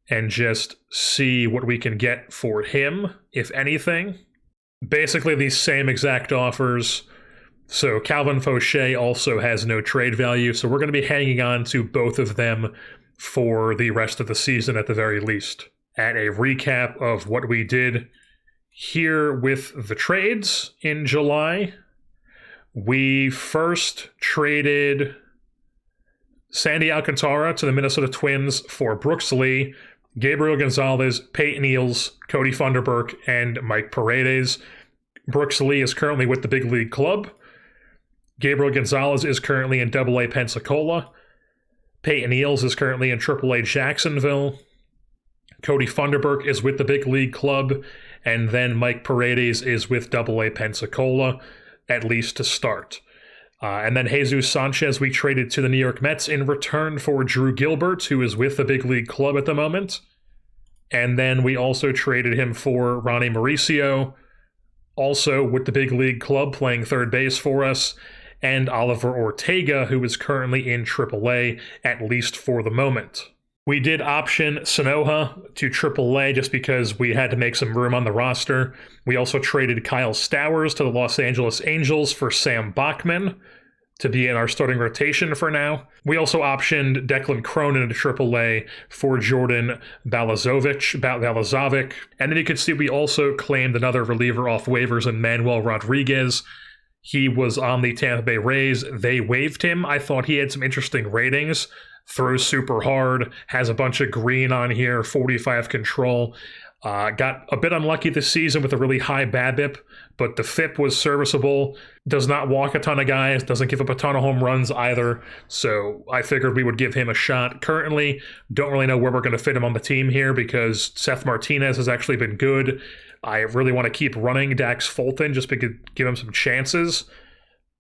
A: and just see what we can get for him, if anything. Basically these same exact offers. So Calvin Fauché also has no trade value, so we're going to be hanging on to both of them for the rest of the season at the very least. And a recap of what we did here with the trades in July. We first traded Sandy Alcantara to the Minnesota Twins for Brooks Lee, Gabriel Gonzalez, Peyton Eales, Cody Funderburk, and Mike Paredes. Brooks Lee is currently with the big league club. Gabriel Gonzalez is currently in AA Pensacola. Peyton Eales is currently in AAA Jacksonville. Cody Funderburk is with the big league club. And then Mike Paredes is with AA Pensacola, at least to start. And then Jesus Sanchez we traded to the New York Mets in return for Drew Gilbert, who is with the big league club at the moment. And then we also traded him for Ronnie Mauricio, also with the big league club playing third base for us, and Oliver Ortega, who is currently in AAA, at least for the moment. We did option Sanoja to AAA just because we had to make some room on the roster. We also traded Kyle Stowers to the Los Angeles Angels for Sam Bachman to be in our starting rotation for now. We also optioned Declan Cronin to AAA for Jordan Balazovic. And then you can see we also claimed another reliever off waivers in Manuel Rodriguez. He was on the Tampa Bay Rays. They waived him. I thought he had some interesting ratings. Throws super hard, has a bunch of green on here, 45 control. Got a bit unlucky this season with a really high BABIP, but the FIP was serviceable. Does not walk a ton of guys, doesn't give up a ton of home runs either. So I figured we would give him a shot. Currently, don't really know where we're going to fit him on the team here because Seth Martinez has actually been good. I really want to keep running Dax Fulton just to give him some chances.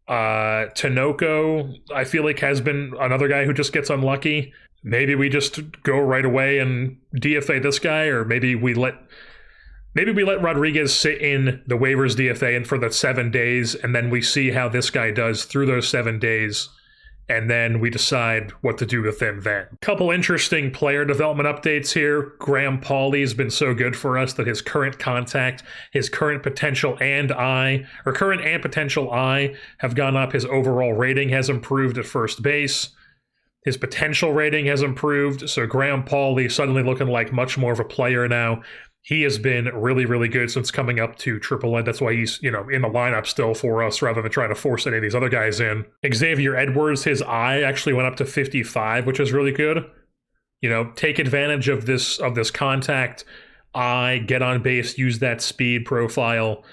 A: Tinoco, I feel like, has been another guy who just gets unlucky. Maybe we just go right away and DFA this guy, or maybe we let Rodriguez sit in the waivers DFA and for the 7 days, and then we see how this guy does through those 7 days, and then we decide what to do with him then. Couple interesting player development updates here. Graham Pauley's been so good for us that his current contact, his current potential and potential I have gone up. His overall rating has improved at first base. His potential rating has improved. So Graham Pauley suddenly looking like much more of a player now. He has been really, really good since coming up to AAA. That's why he's, in the lineup still for us rather than trying to force any of these other guys in. Xavier Edwards, his eye actually went up to 55, which is really good. Take advantage of this contact eye, get on base, use that speed profile.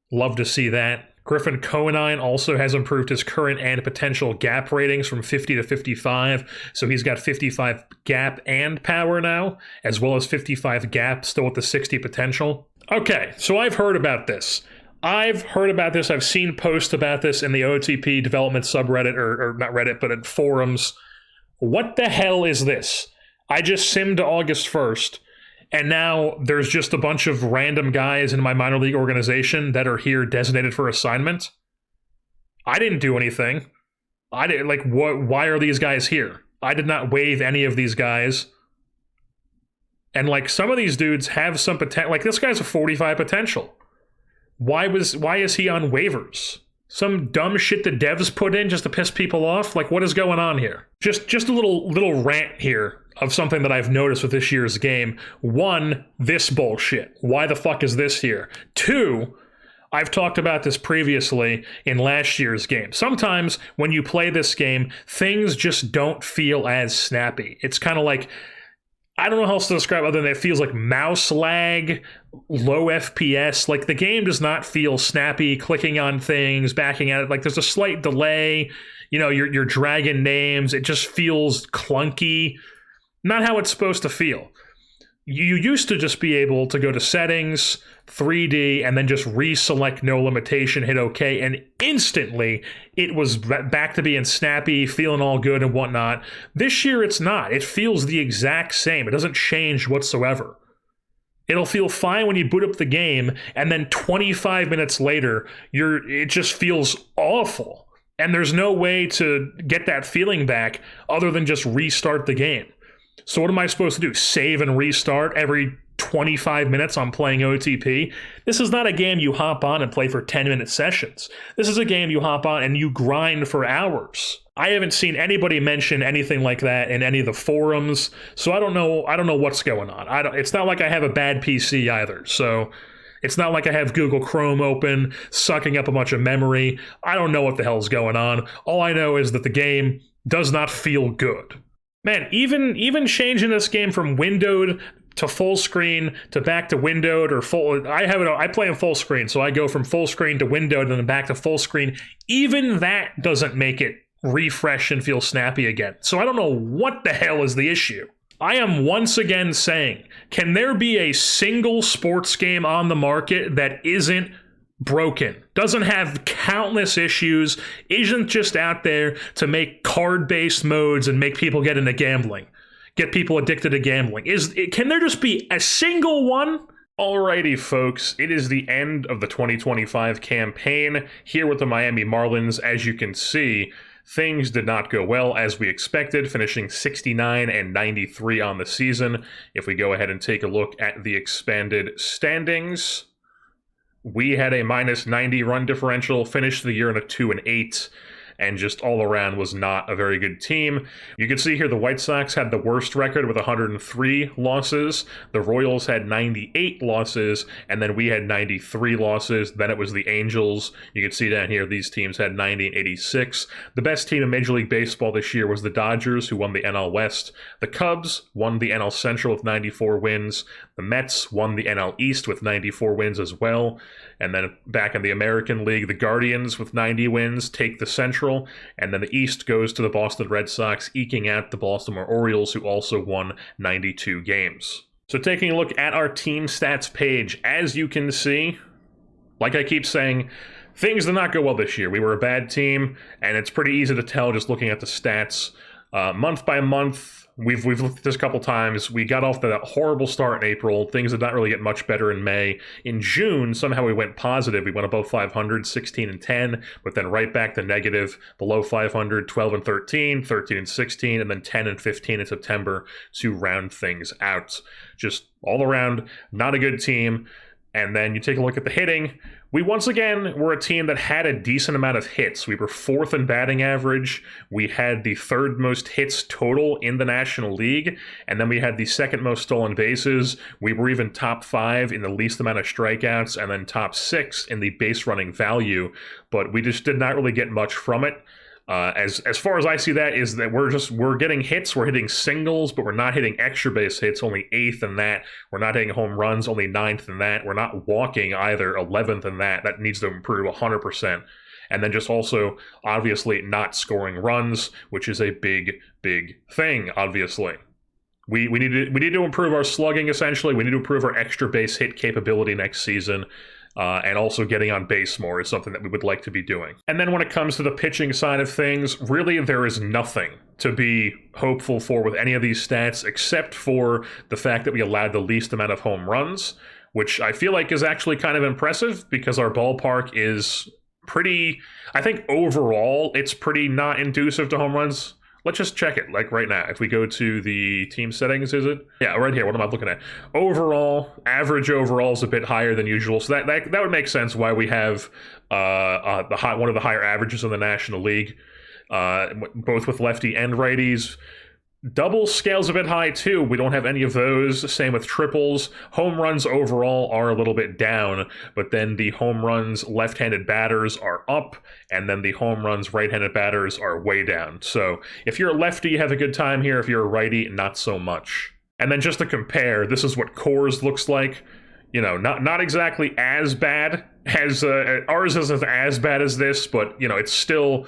A: Love to see that. Griffin Conine also has improved his current and potential gap ratings from 50 to 55. So he's got 55 gap and power now, as well as 55 gap, still with the 60 potential. Okay, so I've heard about this. I've seen posts about this in the OOTP development subreddit, or not Reddit, but in forums. What the hell is this? I just simmed to August 1st. And now there's just a bunch of random guys in my minor league organization that are here designated for assignment. I didn't do anything. Why are these guys here? I did not waive any of these guys. And some of these dudes have some potential. This guy's a 45 potential. Why is he on waivers? Some dumb shit the devs put in just to piss people off? What is going on here? Just a little rant here of something that I've noticed with this year's game. 1, this bullshit. Why the fuck is this here? 2, I've talked about this previously in last year's game. Sometimes when you play this game, things just don't feel as snappy. It's kind of like, I don't know how else to describe it other than it feels like mouse lag, low FPS. The game does not feel snappy, clicking on things, backing at it. There's a slight delay. You're dragging names. It just feels clunky. Not how it's supposed to feel. You used to just be able to go to settings, 3D, and then just reselect no limitation, hit OK, and instantly it was back to being snappy, feeling all good and whatnot. This year it's not. It feels the exact same. It doesn't change whatsoever. It'll feel fine when you boot up the game, and then 25 minutes later, it just feels awful. And there's no way to get that feeling back other than just restart the game. So what am I supposed to do? Save and restart every 25 minutes I'm playing OTP? This is not a game you hop on and play for 10-minute sessions. This is a game you hop on and you grind for hours. I haven't seen anybody mention anything like that in any of the forums, so I don't know what's going on. It's not like I have a bad PC either, so it's not like I have Google Chrome open, sucking up a bunch of memory. I don't know what the hell's going on. All I know is that the game does not feel good. Man, even changing this game from windowed to full screen to back to windowed or full, I play in full screen, so I go from full screen to windowed and then back to full screen. Even that doesn't make it refresh and feel snappy again. So I don't know what the hell is the issue. I am once again saying, can there be a single sports game on the market that isn't broken, doesn't have countless issues, isn't just out there to make card-based modes and make people get into gambling, get people addicted to gambling? Can there just be a single one? Alrighty, folks, it is the end of the 2025 campaign here with the Miami Marlins. As you can see, things did not go well as we expected, finishing 69 and 93 on the season. If we go ahead and take a look at the expanded standings, we had a minus 90 run differential, finished the year in a 2-8, and just all around was not a very good team. You can see here the White Sox had the worst record with 103 losses. The Royals had 98 losses, and then we had 93 losses. Then it was the Angels. You can see down here these teams had 90 and 86. The best team in Major League Baseball this year was the Dodgers, who won the NL West. The Cubs won the NL Central with 94 wins. The Mets won the NL East with 94 wins as well. And then back in the American League, the Guardians with 90 wins take the Central, and then the East goes to the Boston Red Sox, eking out the Baltimore Orioles, who also won 92 games. So taking a look at our team stats page, as you can see, like I keep saying, things did not go well this year. We were a bad team, and it's pretty easy to tell just looking at the stats. Month by month, we've looked at this a couple times. We got off that horrible start in April. Things did not really get much better in May. In June, somehow we went positive. We went above 500, 16-10, but then right back to negative, below 500, 12-13, 13-16, and then 10-15 in September to round things out. Just all around, not a good team. And then you take a look at the hitting. We once again were a team that had a decent amount of hits. We were 4th in batting average. We had the 3rd most hits total in the National League. And then we had the 2nd most stolen bases. We were even top 5 in the least amount of strikeouts, and then top 6 in the base running value. But we just did not really get much from it. As far as I see that, is that we're getting hits, we're hitting singles, but we're not hitting extra base hits, only 8th in that. We're not hitting home runs, only 9th in that. We're not walking either, 11th in that. That needs to improve 100%. And then just also, obviously, not scoring runs, which is a big, big thing, obviously. We need to improve our slugging, essentially. We need to improve our extra base hit capability next season. And also getting on base more is something that we would like to be doing. And then when it comes to the pitching side of things, really there is nothing to be hopeful for with any of these stats, except for the fact that we allowed the least amount of home runs, which I feel like is actually kind of impressive because our ballpark is pretty, I think overall, it's pretty not inducive to home runs. Let's just check it, like right now. If we go to the team settings, is it? Yeah, right here. What am I looking at? Overall, average overall is a bit higher than usual. So that would make sense why we have one of the higher averages in the National League, both with lefty and righties. Double scale's a bit high too. We don't have any of those. Same with triples. Home runs overall are a little bit down, but then the home runs left-handed batters are up, and then the home runs right-handed batters are way down. So if you're a lefty, you have a good time here. If you're a righty, not so much. And then just to compare, this is what Coors looks like. You know, not exactly as bad as ours isn't as bad as this, but you know, it's still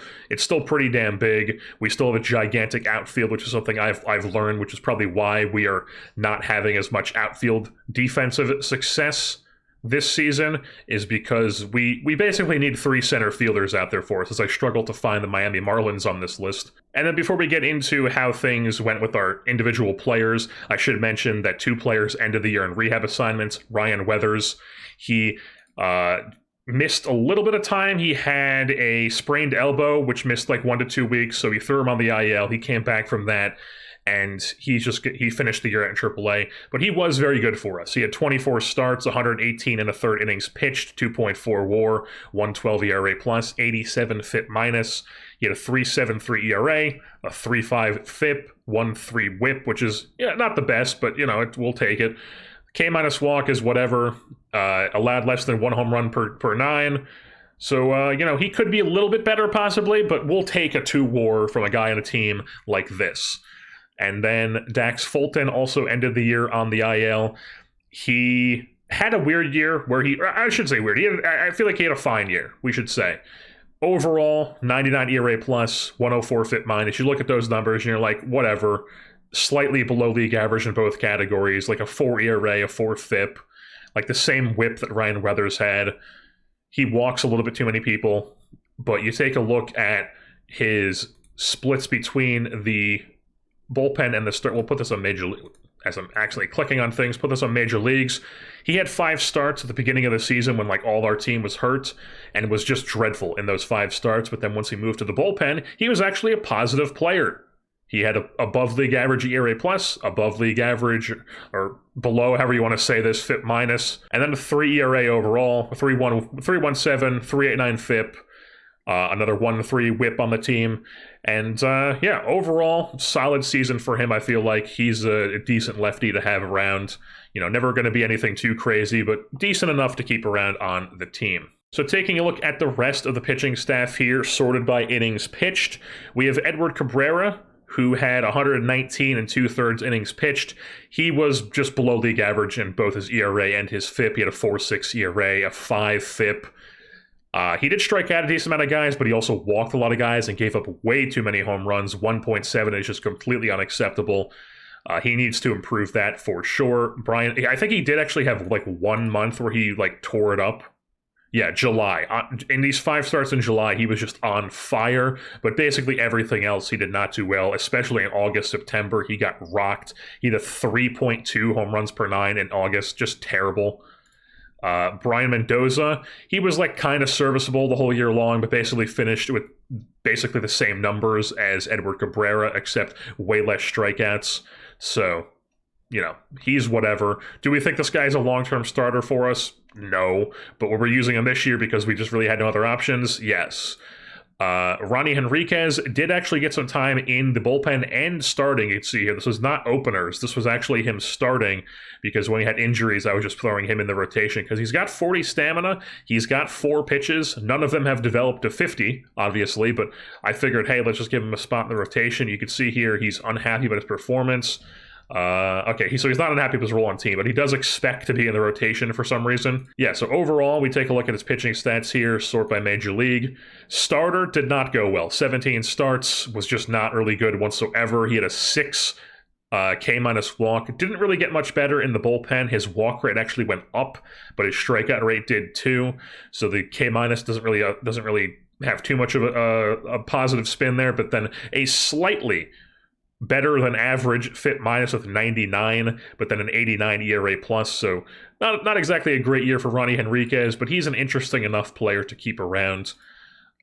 A: pretty damn big. We still have a gigantic outfield, which is something I've learned, which is probably why we are not having as much outfield defensive success this season, is because we basically need 3 center fielders out there for us, as I struggle to find the Miami Marlins on this list. And then before we get into how things went with our individual players, I should mention that 2 players ended the year in rehab assignments. Ryan Weathers, he missed a little bit of time. He had a sprained elbow, which missed like 1 to 2 weeks, so we threw him on the IL. He came back from that, and he finished the year at AAA. But he was very good for us. He had 24 starts, 118 and a third innings pitched, 2.4 WAR, 112 ERA plus, 87 FIP minus. He had a 3.73 ERA, a 3.5 FIP, 1.3 WHIP, which is not the best, but we'll take it. K minus walk is whatever. Allowed less than 1 home run per 9. So, he could be a little bit better possibly, but we'll take a 2 WAR from a guy on a team like this. And then Dax Fulton also ended the year on the IL. He had a weird year where I should say weird. I feel like he had a fine year, we should say. Overall, 99 ERA plus, 104 FIP minus. You look at those numbers and you're like, whatever. Slightly below league average in both categories, like a 4 ERA, a 4 FIP, like the same whip that Ryan Weathers had. He walks a little bit too many people, but you take a look at his splits between the bullpen and the start. We'll put this on Major League, as I'm actually clicking on things, put this on Major Leagues. He had 5 starts at the beginning of the season when all our team was hurt and was just dreadful in those 5 starts. But then once he moved to the bullpen, he was actually a positive player. He had above league average ERA plus, above league average, or below, however you want to say this, FIP minus, and then a 3 ERA overall, 3.17, 3.89 FIP, another 1.3 WHIP on the team. And overall, solid season for him. I feel like he's a decent lefty to have around. Never going to be anything too crazy, but decent enough to keep around on the team. So taking a look at the rest of the pitching staff here, sorted by innings pitched, we have Edward Cabrera, who had 119 and 2/3 innings pitched. He was just below league average in both his ERA and his FIP. He had a 4.6 ERA, a 5 FIP. He did strike out a decent amount of guys, but he also walked a lot of guys and gave up way too many home runs. 1.7 is just completely unacceptable. He needs to improve that for sure. Brian, I think he did actually have 1 month where he tore it up. Yeah, July. In these 5 starts in July, he was just on fire, but basically everything else he did not do well, especially in August, September. He got rocked. He had a 3.2 home runs per 9 in August, just terrible. Brian Mendoza, he was like kind of serviceable the whole year long, but basically finished with basically the same numbers as Edward Cabrera, except way less strikeouts. So, you know, he's whatever. Do we think this guy's a long-term starter for us? No. But we're using him this year because we just really had no other options? Yes. Ronnie Henriquez did actually get some time in the bullpen and starting. You can see here, this was not openers. This was actually him starting because when he had injuries, I was just throwing him in the rotation because he's got 40 stamina. He's got 4 pitches. None of them have developed to 50, obviously, but I figured, hey, let's just give him a spot in the rotation. You can see here, he's unhappy about his performance. Okay, so he's not unhappy with his role on team, but he does expect to be in the rotation for some reason. Yeah, so overall, we take a look at his pitching stats here, sort by Major League. Starter did not go well. 17 starts, was just not really good whatsoever. He had a 6 K- walk. Didn't really get much better in the bullpen. His walk rate actually went up, but his strikeout rate did too. So the K- doesn't really have too much of a positive spin there, but then a slightly better than average FIP minus with 99, but then an 89 ERA plus. So not exactly a great year for Ronnie Henriquez, but he's an interesting enough player to keep around.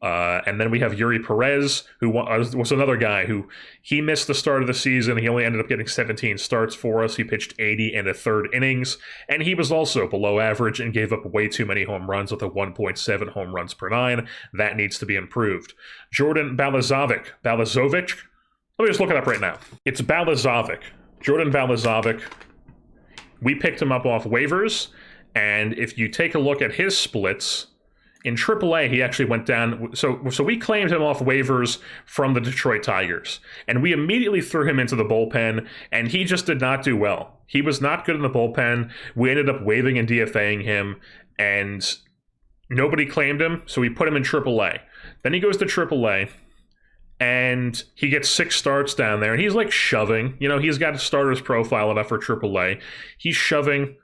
A: And then we have Yuri Perez, who was another guy who he missed the start of the season. He only ended up getting 17 starts for us. He pitched 80 and a third innings, and he was also below average and gave up way too many home runs with a 1.7 home runs per 9. That needs to be improved. Jordan Balazovic. Let me just look it up right now. It's Balazovic. Jordan Balazovic. We picked him up off waivers, and if you take a look at his splits, in AAA, he actually went down. So we claimed him off waivers from the Detroit Tigers, and we immediately threw him into the bullpen, and he just did not do well. He was not good in the bullpen. We ended up waiving and DFAing him, and nobody claimed him, so we put him in AAA. Then he goes to AAA, and he gets 6 starts down there, and he's like shoving. You know, he's got a starter's profile enough for AAA. He's shoving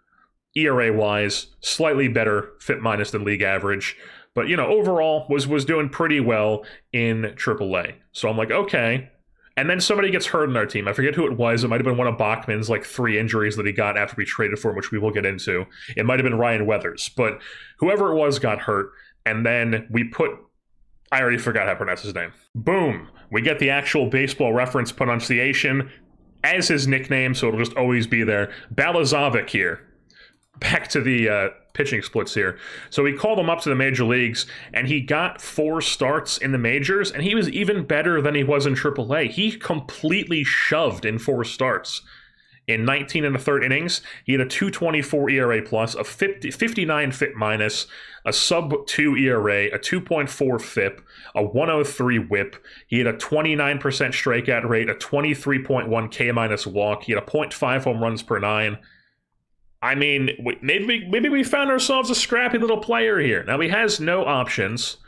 A: ERA-wise, slightly better FIP minus than league average, but, you know, overall was doing pretty well in AAA. So I'm like, okay. And then somebody gets hurt in our team. I forget who it was. It might have been one of Bachman's like 3 injuries that he got after we traded for him, which we will get into. It might have been Ryan Weathers, but whoever it was got hurt, and then we put... I already forgot how to pronounce his name. Boom. We get the actual baseball reference pronunciation as his nickname, so it'll just always be there. Balazovic here. Back to the pitching splits here. So we called him up to the major leagues, and he got 4 starts in the majors, and he was even better than he was in AAA. He completely shoved in 4 starts. In 19 and a third innings, he had a 2.24 ERA plus, a 59 FIP minus, a sub-2 ERA, a 2.4 FIP, a 103 WHIP. He had a 29% strikeout rate, a 23.1 K- walk. He had a 0.5 home runs per 9. I mean, maybe we found ourselves a scrappy little player here. Now, he has no options,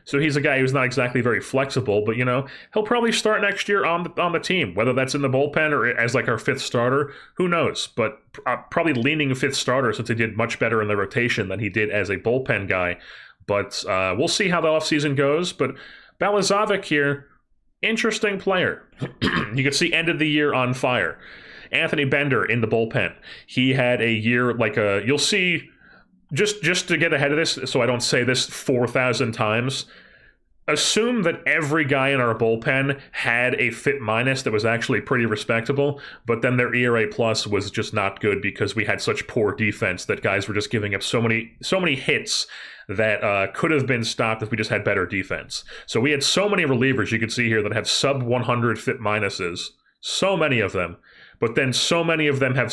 A: so he's a guy who's not exactly very flexible, but, you know, he'll probably start next year on the team, whether that's in the bullpen or as like our 5th starter, who knows, but probably leaning 5th starter since he did much better in the rotation than he did as a bullpen guy. But we'll see how the offseason goes, but Balazovic here, interesting player. You can see end of the year on fire. Anthony Bender in the bullpen. He had a year like a, you'll see, just to get ahead of this, so I don't say this 4,000 times, assume that every guy in our bullpen had a FIP minus that was actually pretty respectable, but then their ERA plus was just not good because we had such poor defense that guys were just giving up so many hits that could have been stopped if we just had better defense. So we had so many relievers you can see here that have sub 100 FIP minuses, so many of them. But then so many of them have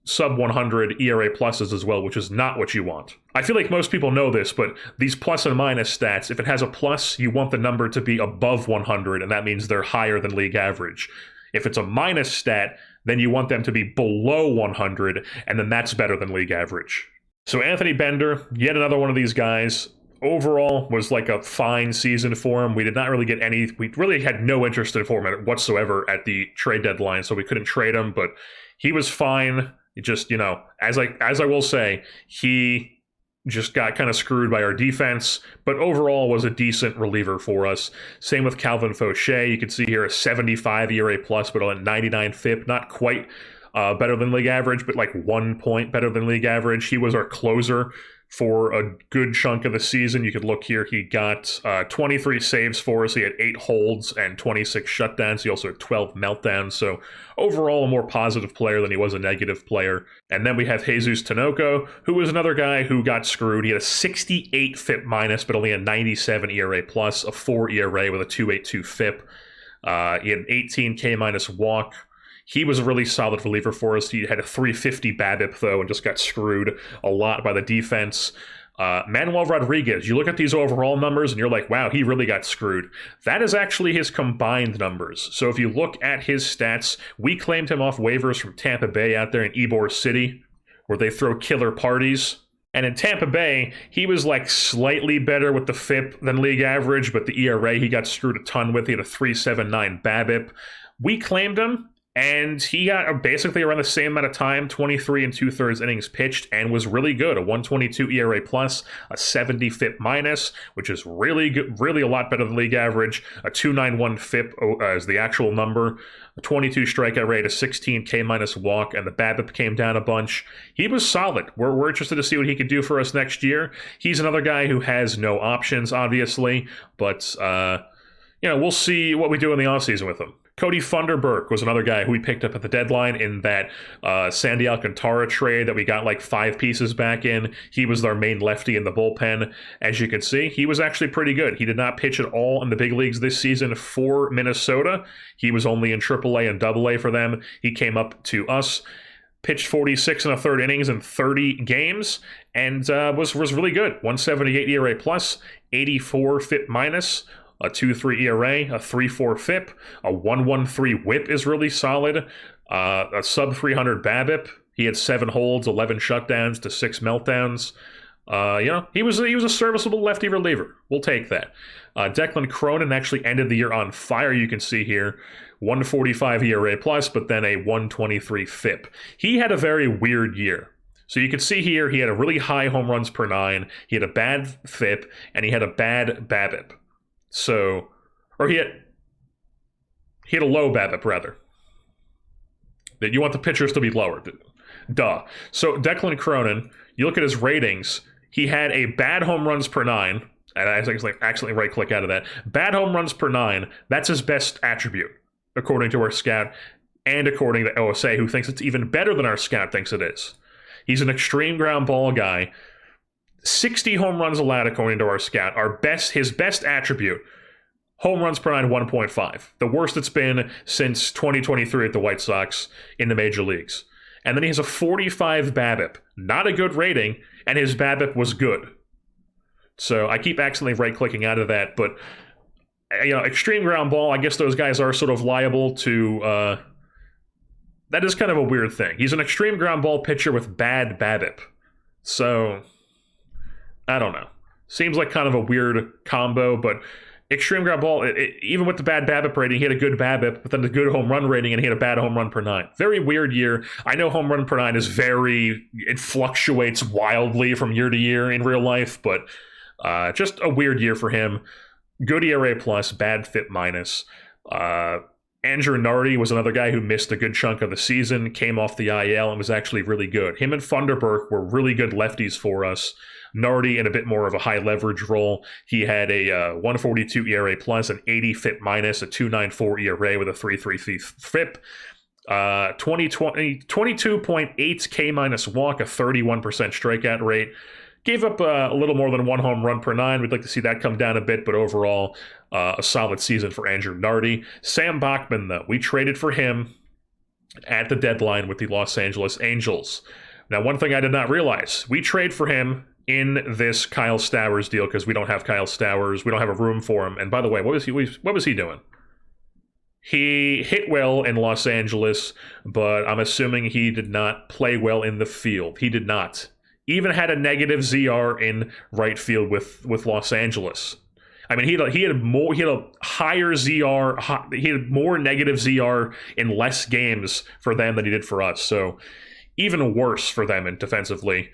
A: sub 100 ERA pluses as well, which is not what you want. I feel like most people know this, but these plus and minus stats, if it has a plus, you want the number to be above 100, and that means they're higher than league average. If it's a minus stat, then you want them to be below 100, and then that's better than league average. So Anthony Bender, yet another one of these guys, overall was like a fine season for him. We did not really get we really had no interest in him whatsoever at the trade deadline, so we couldn't trade him, but he was fine. It just, you know, as I will say, he just got kind of screwed by our defense, but overall was a decent reliever for us. Same with Calvin Fauché. You can see here a 75 ERA plus, but on a 99 FIP, not quite better than league average, but like 1 point better than league average. He was our closer for a good chunk of the season. You could look here. He got 23 saves for us. He had 8 holds and 26 shutdowns. He also had 12 meltdowns. So overall, a more positive player than he was a negative player. And then we have Jesus Tinoco, who was another guy who got screwed. He had a 68 FIP minus, but only a 97 ERA plus, a 4 ERA with a 2.82 FIP. He had an 18K minus walk. He was a really solid reliever for us. He had a 350 BABIP, though, and just got screwed a lot by the defense. Manuel Rodriguez, you look at these overall numbers, and you're like, wow, he really got screwed. That is actually his combined numbers. So if you look at his stats, we claimed him off waivers from Tampa Bay out there in Ybor City, where they throw killer parties. And in Tampa Bay, he was like slightly better with the FIP than league average, but the ERA he got screwed a ton with. He had a 3.79 BABIP. We claimed him, and he got basically around the same amount of time, 23 2/3 innings pitched, and was really good. A 122 ERA plus, a 70 FIP minus, which is really good, really a lot better than league average. A 291 FIP is the actual number. A 22 strikeout rate, a 16K minus walk, and the BABIP came down a bunch. He was solid. We're interested to see what he could do for us next year. He's another guy who has no options, obviously, but we'll see what we do in the offseason with him. Cody Funderburk was another guy who we picked up at the deadline in that Sandy Alcantara trade that we got like 5 pieces back in. He was our main lefty in the bullpen. As you can see, he was actually pretty good. He did not pitch at all in the big leagues this season for Minnesota. He was only in AAA and AA for them. He came up to us, pitched 46 1/3 innings in 30 games, and was really good. 178 ERA plus, 84 FIP minus, a 2.3 ERA, a 3.4 FIP, a 1.13 WHIP is really solid, a sub 300 BABIP. He had 7 holds, 11 shutdowns to 6 meltdowns. He was a serviceable lefty reliever. We'll take that. Declan Cronin actually ended the year on fire. You can see here, 1.45 ERA plus, but then a 1.23 FIP. He had a very weird year. So you can see here, he had a really high home runs per 9. He had a bad FIP, and he had a bad BABIP. So, or he had a low BABIP, rather. You want the pitchers to be lower. Duh. So Declan Cronin, you look at his ratings, he had a bad home runs per 9, and I accidentally right-click out of that. Bad home runs per 9, that's his best attribute, according to our scout, and according to OSA, who thinks it's even better than our scout thinks it is. He's an extreme ground ball guy. 60 home runs allowed according to our scout. His best attribute, home runs per 9, 1.5. The worst it's been since 2023 at the White Sox in the major leagues. And then he has a 45 BABIP. Not a good rating, and his BABIP was good. So I keep accidentally right-clicking out of that, but extreme ground ball, I guess those guys are sort of liable to... that is kind of a weird thing. He's an extreme ground ball pitcher with bad BABIP. So... I don't know. Seems like kind of a weird combo, but extreme ground ball, even with the bad BABIP rating, he had a good BABIP, but then the good home run rating, and he had a bad home run per 9. Very weird year. I know home run per 9 is it fluctuates wildly from year to year in real life, but just a weird year for him. Good ERA plus, bad FIP minus. Andrew Nardi was another guy who missed a good chunk of the season, came off the IL, and was actually really good. Him and Funderburk were really good lefties for us. Nardi in a bit more of a high leverage role. He had a 1.42 ERA plus, an 80 FIP minus, a 2.94 ERA with a 3.33 FIP. 22.8 K minus walk, a 31% strikeout rate. Gave up a little more than 1 home run per 9. We'd like to see that come down a bit, but overall, a solid season for Andrew Nardi. Sam Bachman, though, we traded for him at the deadline with the Los Angeles Angels. Now, one thing I did not realize, we trade for him in this Kyle Stowers deal because we don't have Kyle Stowers. We don't have a room for him. And by the way, what was he doing? He hit well in Los Angeles, but I'm assuming he did not play well in the field. He did not. Even had a negative ZR in right field with Los Angeles. I mean, he had a higher ZR. He had more negative ZR in less games for them than he did for us. So even worse for them defensively.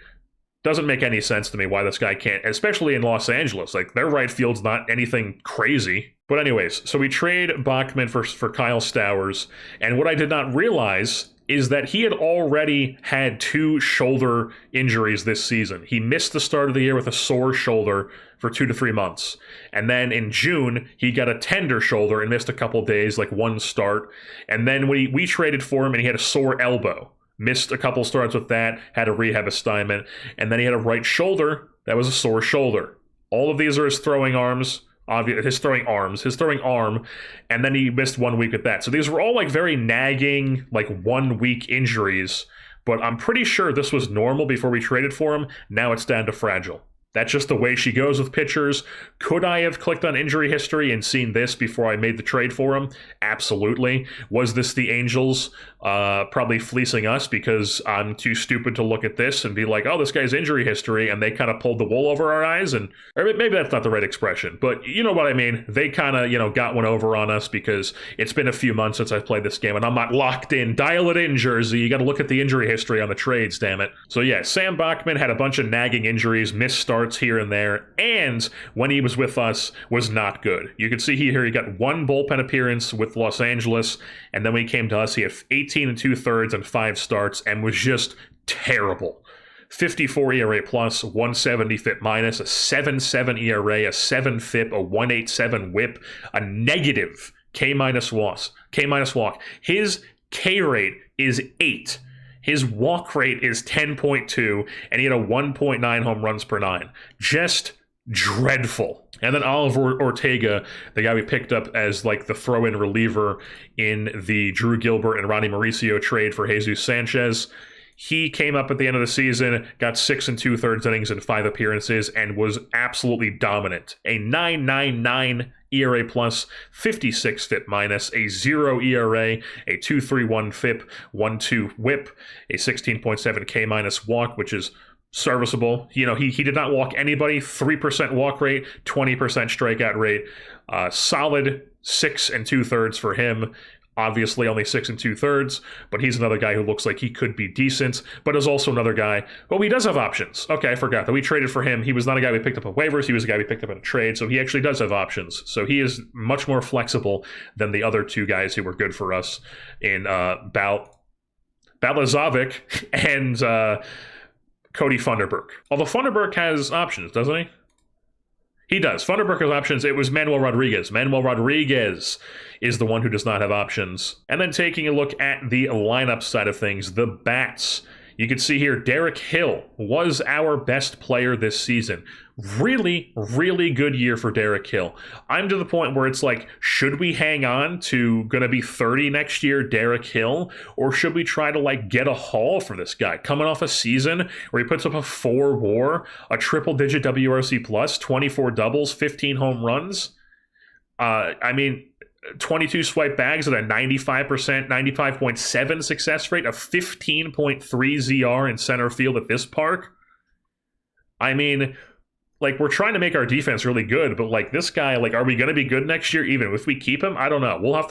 A: Doesn't make any sense to me why this guy can't, especially in Los Angeles. Like, their right field's not anything crazy. But anyways, so we trade Bachman for Kyle Stowers, and what I did not realize is that he had already had 2 shoulder injuries this season. He missed the start of the year with a sore shoulder for 2 to 3 months. And then in June, he got a tender shoulder and missed a couple days, like 1 start. And then we traded for him and he had a sore elbow. Missed a couple starts with that, had a rehab assignment. And then he had a right shoulder that was a sore shoulder. All of these are his throwing arms. His throwing arm, and then he missed 1 week with that. So these were all like very nagging, like 1 week injuries, but I'm pretty sure this was normal before we traded for him. Now it's down to fragile. That's just the way she goes with pitchers. Could I have clicked on injury history and seen this before I made the trade for him? Absolutely. Was this the Angels probably fleecing us because I'm too stupid to look at this and be like, oh, this guy's injury history, and they kind of pulled the wool over our eyes? Or maybe that's not the right expression, but you know what I mean. They kind of, got one over on us because it's been a few months since I've played this game, and I'm not locked in. Dial it in, Jersey. You got to look at the injury history on the trades, damn it. So yeah, Sam Bachman had a bunch of nagging injuries, missed starts here and there, and when he was with us was not good. You can see here he got 1 bullpen appearance with Los Angeles, and then when he came to us, he had 18 2/3 and 5 starts and was just terrible. 54 ERA plus, 170 FIP minus, a 7.7 ERA, a 7 FIP, a 187 WHIP, a negative K minus walk. His K rate is 8. His walk rate is 10.2, and he had a 1.9 home runs per 9. Just dreadful. And then Oliver Ortega, the guy we picked up as like the throw-in reliever in the Drew Gilbert and Ronnie Mauricio trade for Jesus Sanchez. He came up at the end of the season, got 6 2/3 innings in 5 appearances, and was absolutely dominant. A 9.99 ERA plus, 56 FIP minus, a 0 ERA, a 2.31 FIP, 1.2 WHIP, a 16.7 K minus walk, which is serviceable. He did not walk anybody. 3% walk rate, 20% strikeout rate. Solid 6 2/3 for him. Obviously only 6 2/3, but he's another guy who looks like he could be decent, but is also another guy. Well, he does have options. Okay, I forgot that we traded for him. He was not a guy we picked up on waivers. He was a guy we picked up in a trade, so he actually does have options. So he is much more flexible than the other 2 guys who were good for us in Balazovic and Cody Funderburk. Although Funderburk has options, doesn't he? He does. Funderburk has options. It was Manuel Rodriguez. Manuel Rodriguez is the one who does not have options. And then taking a look at the lineup side of things, the bats. You can see here, Derek Hill was our best player this season. Really, really good year for Derek Hill. I'm to the point where it's like, should we hang on to gonna be 30 next year, Derek Hill? Or should we try to get a haul for this guy? Coming off a season where he puts up a 4 WAR, a triple-digit WRC plus, 24 doubles, 15 home runs. 22 swipe bags at a 95%, 95.7 success rate, a 15.3 ZR in center field at this park. We're trying to make our defense really good, but this guy, are we going to be good next year even if we keep him? I don't know. We'll have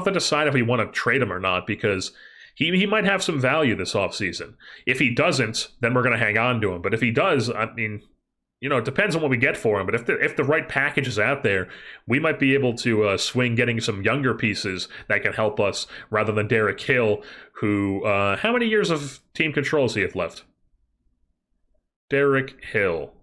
A: to decide if we want to trade him or not, because he might have some value this offseason. If he doesn't, then we're going to hang on to him. But if he does, it depends on what we get for him, but if the right package is out there, we might be able to swing getting some younger pieces that can help us rather than Derek Hill, who, how many years of team control does he have left? Derek Hill.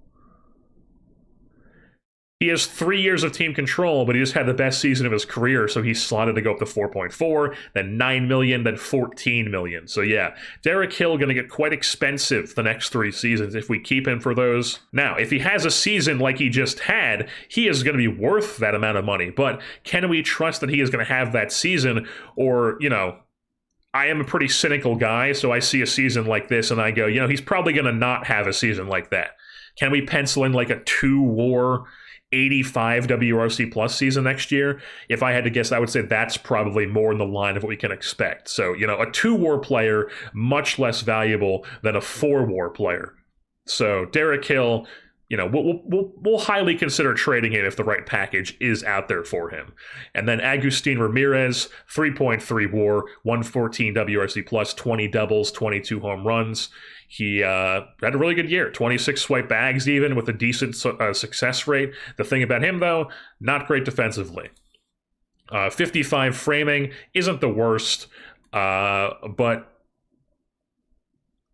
A: He has 3 years of team control, but he just had the best season of his career, so he's slotted to go up to 4.4, then 9 million, then 14 million. So yeah, Derek Hill going to get quite expensive the next 3 seasons if we keep him for those. Now, if he has a season like he just had, he is going to be worth that amount of money, but can we trust that he is going to have that season? Or, I am a pretty cynical guy, so I see a season like this and I go, he's probably going to not have a season like that. Can we pencil in a 2 WAR 85 WRC plus season next year? If I had to guess, I would say that's probably more in the line of what we can expect. So, a 2 WAR player, much less valuable than a 4 WAR player. So Derek Hill, we'll highly consider trading him if the right package is out there for him. And then Agustin Ramirez, 3.3 WAR, 114 WRC plus, 20 doubles, 22 home runs. He had a really good year, 26 swipe bags even with a decent success rate. The thing about him, though, not great defensively. 55 framing isn't the worst, but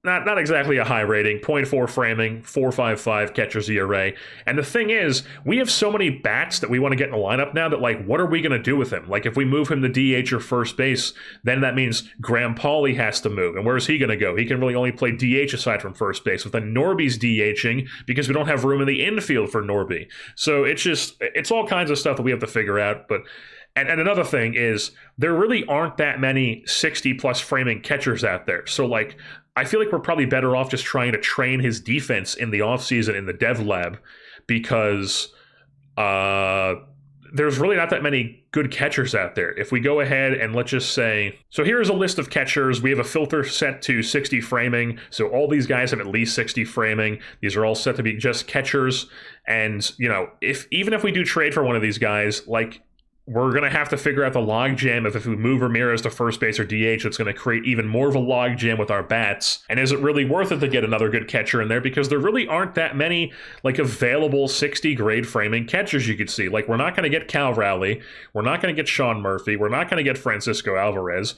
A: not exactly a high rating. 0.4 framing, 4.55 catcher's ERA. And the thing is, we have so many bats that we want to get in the lineup now that, like, what are we going to do with him? Like, if we move him to DH or first base, then that means Graham Pauley has to move. And where's he going to go? He can really only play DH aside from first base. But then Norby's DHing because we don't have room in the infield for Norby. So it's all kinds of stuff that we have to figure out. But And another thing is, there really aren't that many 60-plus framing catchers out there. So, like, I feel like we're probably better off just trying to train his defense in the offseason in the dev lab, because there's really not that many good catchers out there. If we go ahead and let's just say, so here's a list of catchers. We have a filter set to 60 framing. So all these guys have at least 60 framing. These are all set to be just catchers. And, even if we do trade for one of these guys, like, we're going to have to figure out the logjam if we move Ramirez to first base or DH, it's going to create even more of a logjam with our bats. And is it really worth it to get another good catcher in there? Because there really aren't that many, like, available 60-grade framing catchers you could see. Like, we're not going to get Cal Rowley. We're not going to get Sean Murphy. We're not going to get Francisco Alvarez.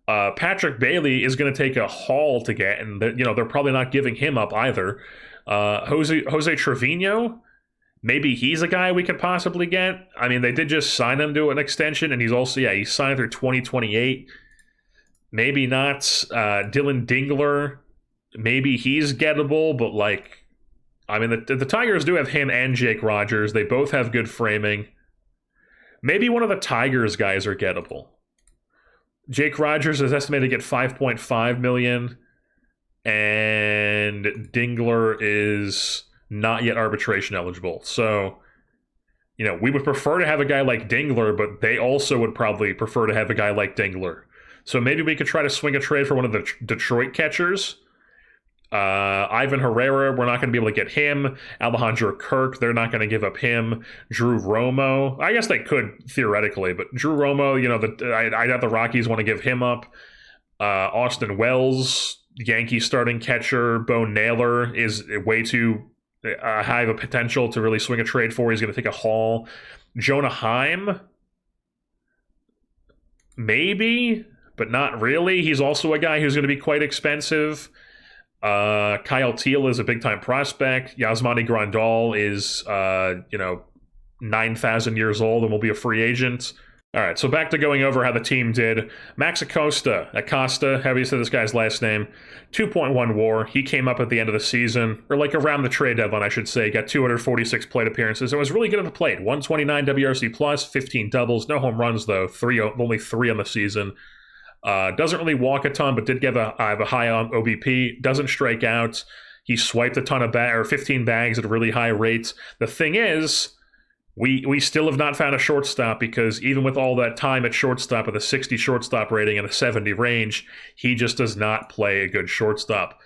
A: Patrick Bailey is going to take a haul to get, and they're probably not giving him up either. Jose Trevino, maybe he's a guy we could possibly get. I mean, they did just sign him to an extension, and he's signed through 2028. Maybe not. Dylan Dingler, maybe he's gettable, but, like, I mean, the Tigers do have him and Jake Rogers. They both have good framing. Maybe one of the Tigers guys are gettable. Jake Rogers is estimated to get $5.5 million, and Dingler is not yet arbitration eligible. So, we would prefer to have a guy like Dingler, but they also would probably prefer to have a guy like Dingler. So maybe we could try to swing a trade for one of the Detroit catchers. Ivan Herrera, we're not going to be able to get him. Alejandro Kirk, they're not going to give up him. Drew Romo, I guess they could theoretically, but Drew Romo, I doubt the Rockies want to give him up. Austin Wells, Yankee starting catcher. Bo Naylor is way too high of a potential to really swing a trade for. He's going to take a haul. Jonah Heim, maybe, but not really. He's also a guy who's going to be quite expensive. Kyle Teal is a big-time prospect. Yasmani Grandal is, 9,000 years old and will be a free agent. All right, so back to going over how the team did. Max Acosta, however you say this guy's last name, 2.1 WAR. He came up at the end of the season, or like around the trade deadline, I should say. Got 246 plate appearances and was really good at the plate. 129 WRC plus, 15 doubles, no home runs though. Only three on the season. Doesn't really walk a ton, but did have a high OBP. Doesn't strike out. He swiped a ton of 15 bags at a really high rate. The thing is, we still have not found a shortstop, because even with all that time at shortstop with a 60 shortstop rating and a 70 range, he just does not play a good shortstop.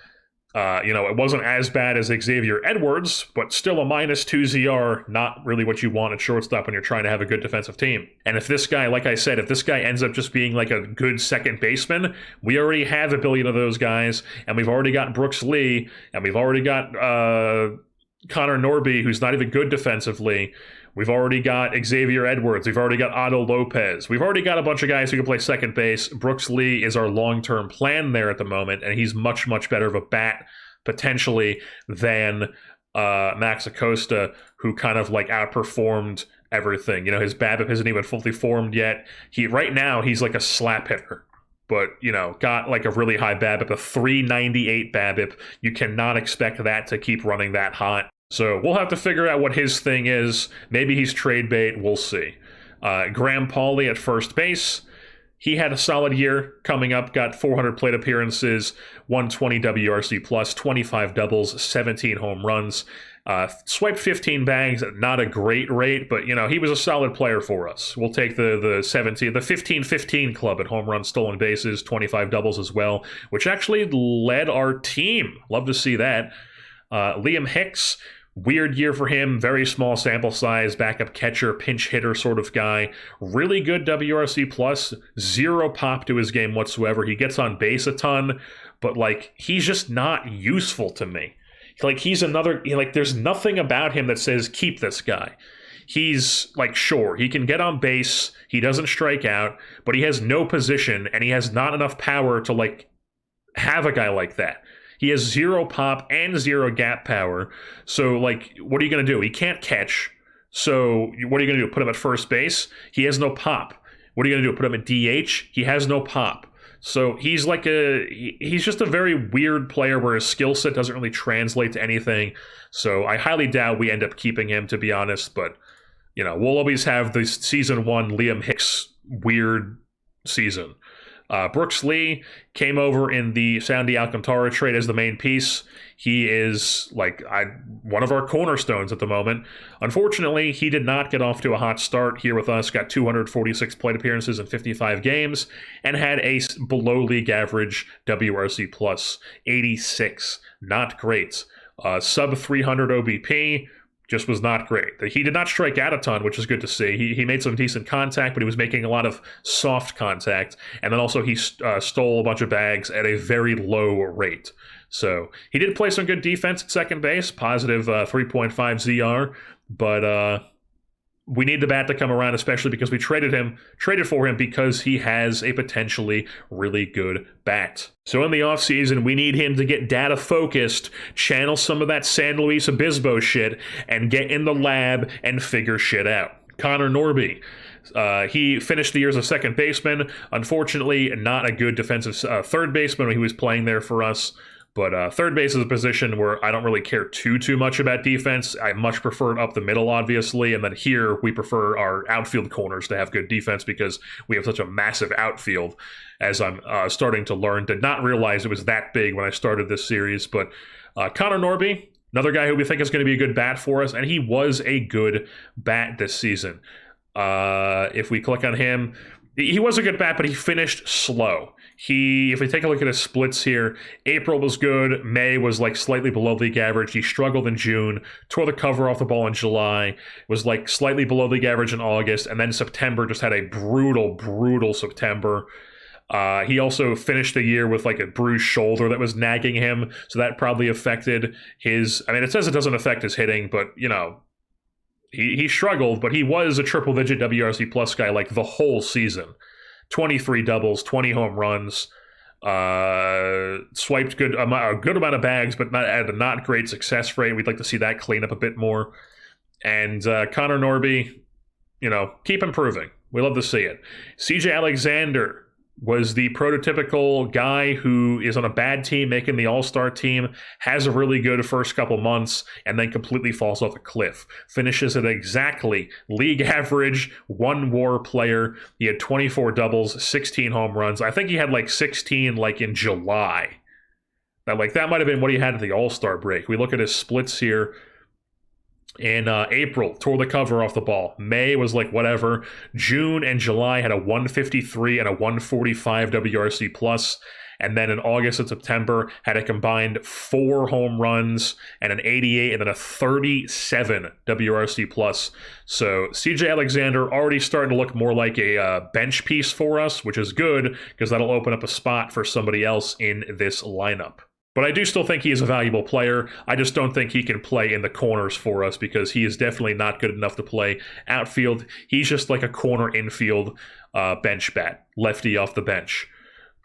A: It wasn't as bad as Xavier Edwards, but still a -2 ZR, not really what you want at shortstop when you're trying to have a good defensive team. And if this guy, like I said, if this guy ends up just being like a good second baseman, we already have a billion of those guys, and we've already got Brooks Lee, and we've already got Connor Norby, who's not even good defensively. We've already got Xavier Edwards. We've already got Otto Lopez. We've already got a bunch of guys who can play second base. Brooks Lee is our long-term plan there at the moment, and he's much, much better of a bat, potentially, than Max Acosta, who kind of like outperformed everything. His BABIP isn't even fully formed yet. Right now, he's like a slap hitter, but, got like a really high BABIP, a 398 BABIP. You cannot expect that to keep running that hot. So we'll have to figure out what his thing is. Maybe he's trade bait. We'll see. Graham Pauley at first base. He had a solid year coming up. Got 400 plate appearances, 120 WRC plus, 25 doubles, 17 home runs. Swiped 15 bags. Not a great rate, but he was a solid player for us. We'll take the 15-15 club at home runs, stolen bases, 25 doubles as well, which actually led our team. Love to see that. Liam Hicks, Weird year for him, very small sample size, backup catcher, pinch hitter sort of guy. Really good WRC plus, zero pop to his game whatsoever. He gets on base a ton, but like he's just not useful to me. Like he's another, like there's nothing about him that says keep this guy. He's like, sure, he can get on base, he doesn't strike out, but he has no position and he has not enough power to like have a guy like that. He has zero pop and zero gap power. So, like, what are you going to do? He can't catch. So, what are you going to do? Put him at first base? He has no pop. What are you going to do? Put him at DH? He has no pop. So, he's like he's just a very weird player where his skill set doesn't really translate to anything. So, I highly doubt we end up keeping him, to be honest. But, you know, we'll always have the season 1 Liam Hicks weird season. Brooks Lee came over in the Sandy Alcantara trade as the main piece. He is like one of our cornerstones at the moment. Unfortunately, he did not get off to a hot start here with us, got 246 plate appearances in 55 games, and had a below league average WRC plus 86. Not great. Sub 300 OBP. Just was not great. He did not strike out a ton, which is good to see. He made some decent contact, but he was making a lot of soft contact. And then also he stole a bunch of bags at a very low rate. So he did play some good defense at second base, positive 3.5 ZR, but we need the bat to come around, especially because we traded for him because he has a potentially really good bat. So in the offseason, we need him to get data focused, channel some of that San Luis Obispo shit, and get in the lab and figure shit out. Connor Norby. He finished the year as a second baseman. Unfortunately, not a good defensive third baseman when he was playing there for us. But third base is a position where I don't really care too much about defense. I much prefer it up the middle, obviously. And then here, we prefer our outfield corners to have good defense because we have such a massive outfield, as I'm starting to learn. Did not realize it was that big when I started this series. But Connor Norby, another guy who we think is going to be a good bat for us. And he was a good bat this season. If we click on him, he was a good bat, but he finished slow. If we take a look at his splits here, April was good, May was like slightly below league average, he struggled in June, tore the cover off the ball in July, was like slightly below league average in August, and then September just had a brutal September. He also finished the year with like a bruised shoulder that was nagging him, so that probably affected his, I mean, it says it doesn't affect his hitting, but, you know, he struggled, but he was a triple-digit WRC plus guy like the whole season. 23 doubles, 20 home runs, swiped a good amount of bags, but not at a not great success rate. We'd like to see that clean up a bit more. And Connor Norby, you know, keep improving. We love to see it. CJ Alexander was the prototypical guy who is on a bad team making the all-star team, has a really good first couple months, and then completely falls off a cliff. Finishes at exactly league average, 1 WAR player. He had 24 doubles, 16 home runs. I think he had like 16 like in July. Now, like that might have been what he had at the all-star break. We look at his splits here. In April, tore the cover off the ball. May was like whatever. June and July had a 153 and a 145 WRC plus. And then in August and September had a combined 4 home runs and an 88 and then a 37 WRC plus. So CJ Alexander already starting to look more like a bench piece for us, which is good because that'll open up a spot for somebody else in this lineup. But I do still think he is a valuable player. I just don't think he can play in the corners for us because he is definitely not good enough to play outfield. He's just like a corner infield bench bat, lefty off the bench,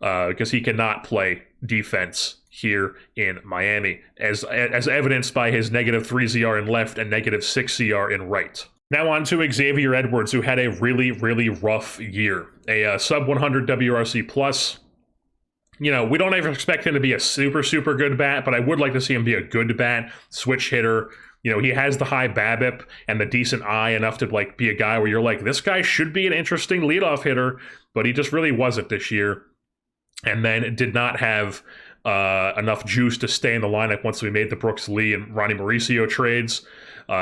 A: because he cannot play defense here in Miami, as evidenced by his -3 ZR in left and -6 ZR in right. Now on to Xavier Edwards, who had a really rough year. A sub 100 WRC plus. You know, we don't ever expect him to be a super good bat, but I would like to see him be a good bat, switch hitter. You know, he has the high BABIP and the decent eye enough to like be a guy where you're like, this guy should be an interesting leadoff hitter, but he just really wasn't this year. And then did not have enough juice to stay in the lineup once we made the Brooks Lee and Ronnie Mauricio trades.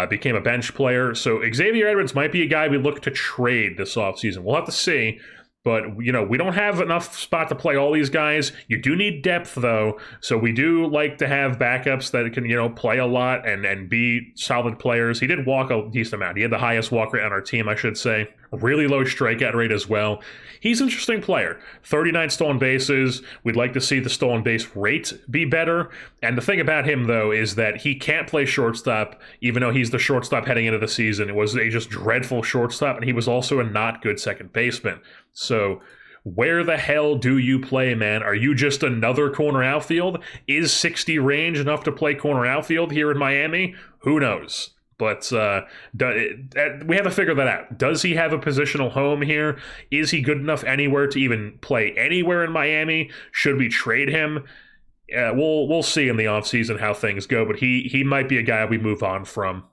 A: Became a bench player. So Xavier Edwards might be a guy we look to trade this offseason. We'll have to see. But, you know, we don't have enough spot to play all these guys. You do need depth, though. So we do like to have backups that can, you know, play a lot and be solid players. He did walk a decent amount. He had the highest walk rate on our team, I should say. Really low strikeout rate as well. He's an interesting player. 39 stolen bases. We'd like to see the stolen base rate be better. And the thing about him, though, is that he can't play shortstop, even though he's the shortstop heading into the season. It was a just dreadful shortstop, and he was also a not good second baseman. So where the hell do you play, man? Are you just another corner outfield? Is 60 range enough to play corner outfield here in Miami? Who knows? But we have to figure that out. Does he have a positional home here? Is he good enough anywhere to even play anywhere in Miami? Should we trade him? We'll see in the offseason how things go, but he might be a guy we move on from.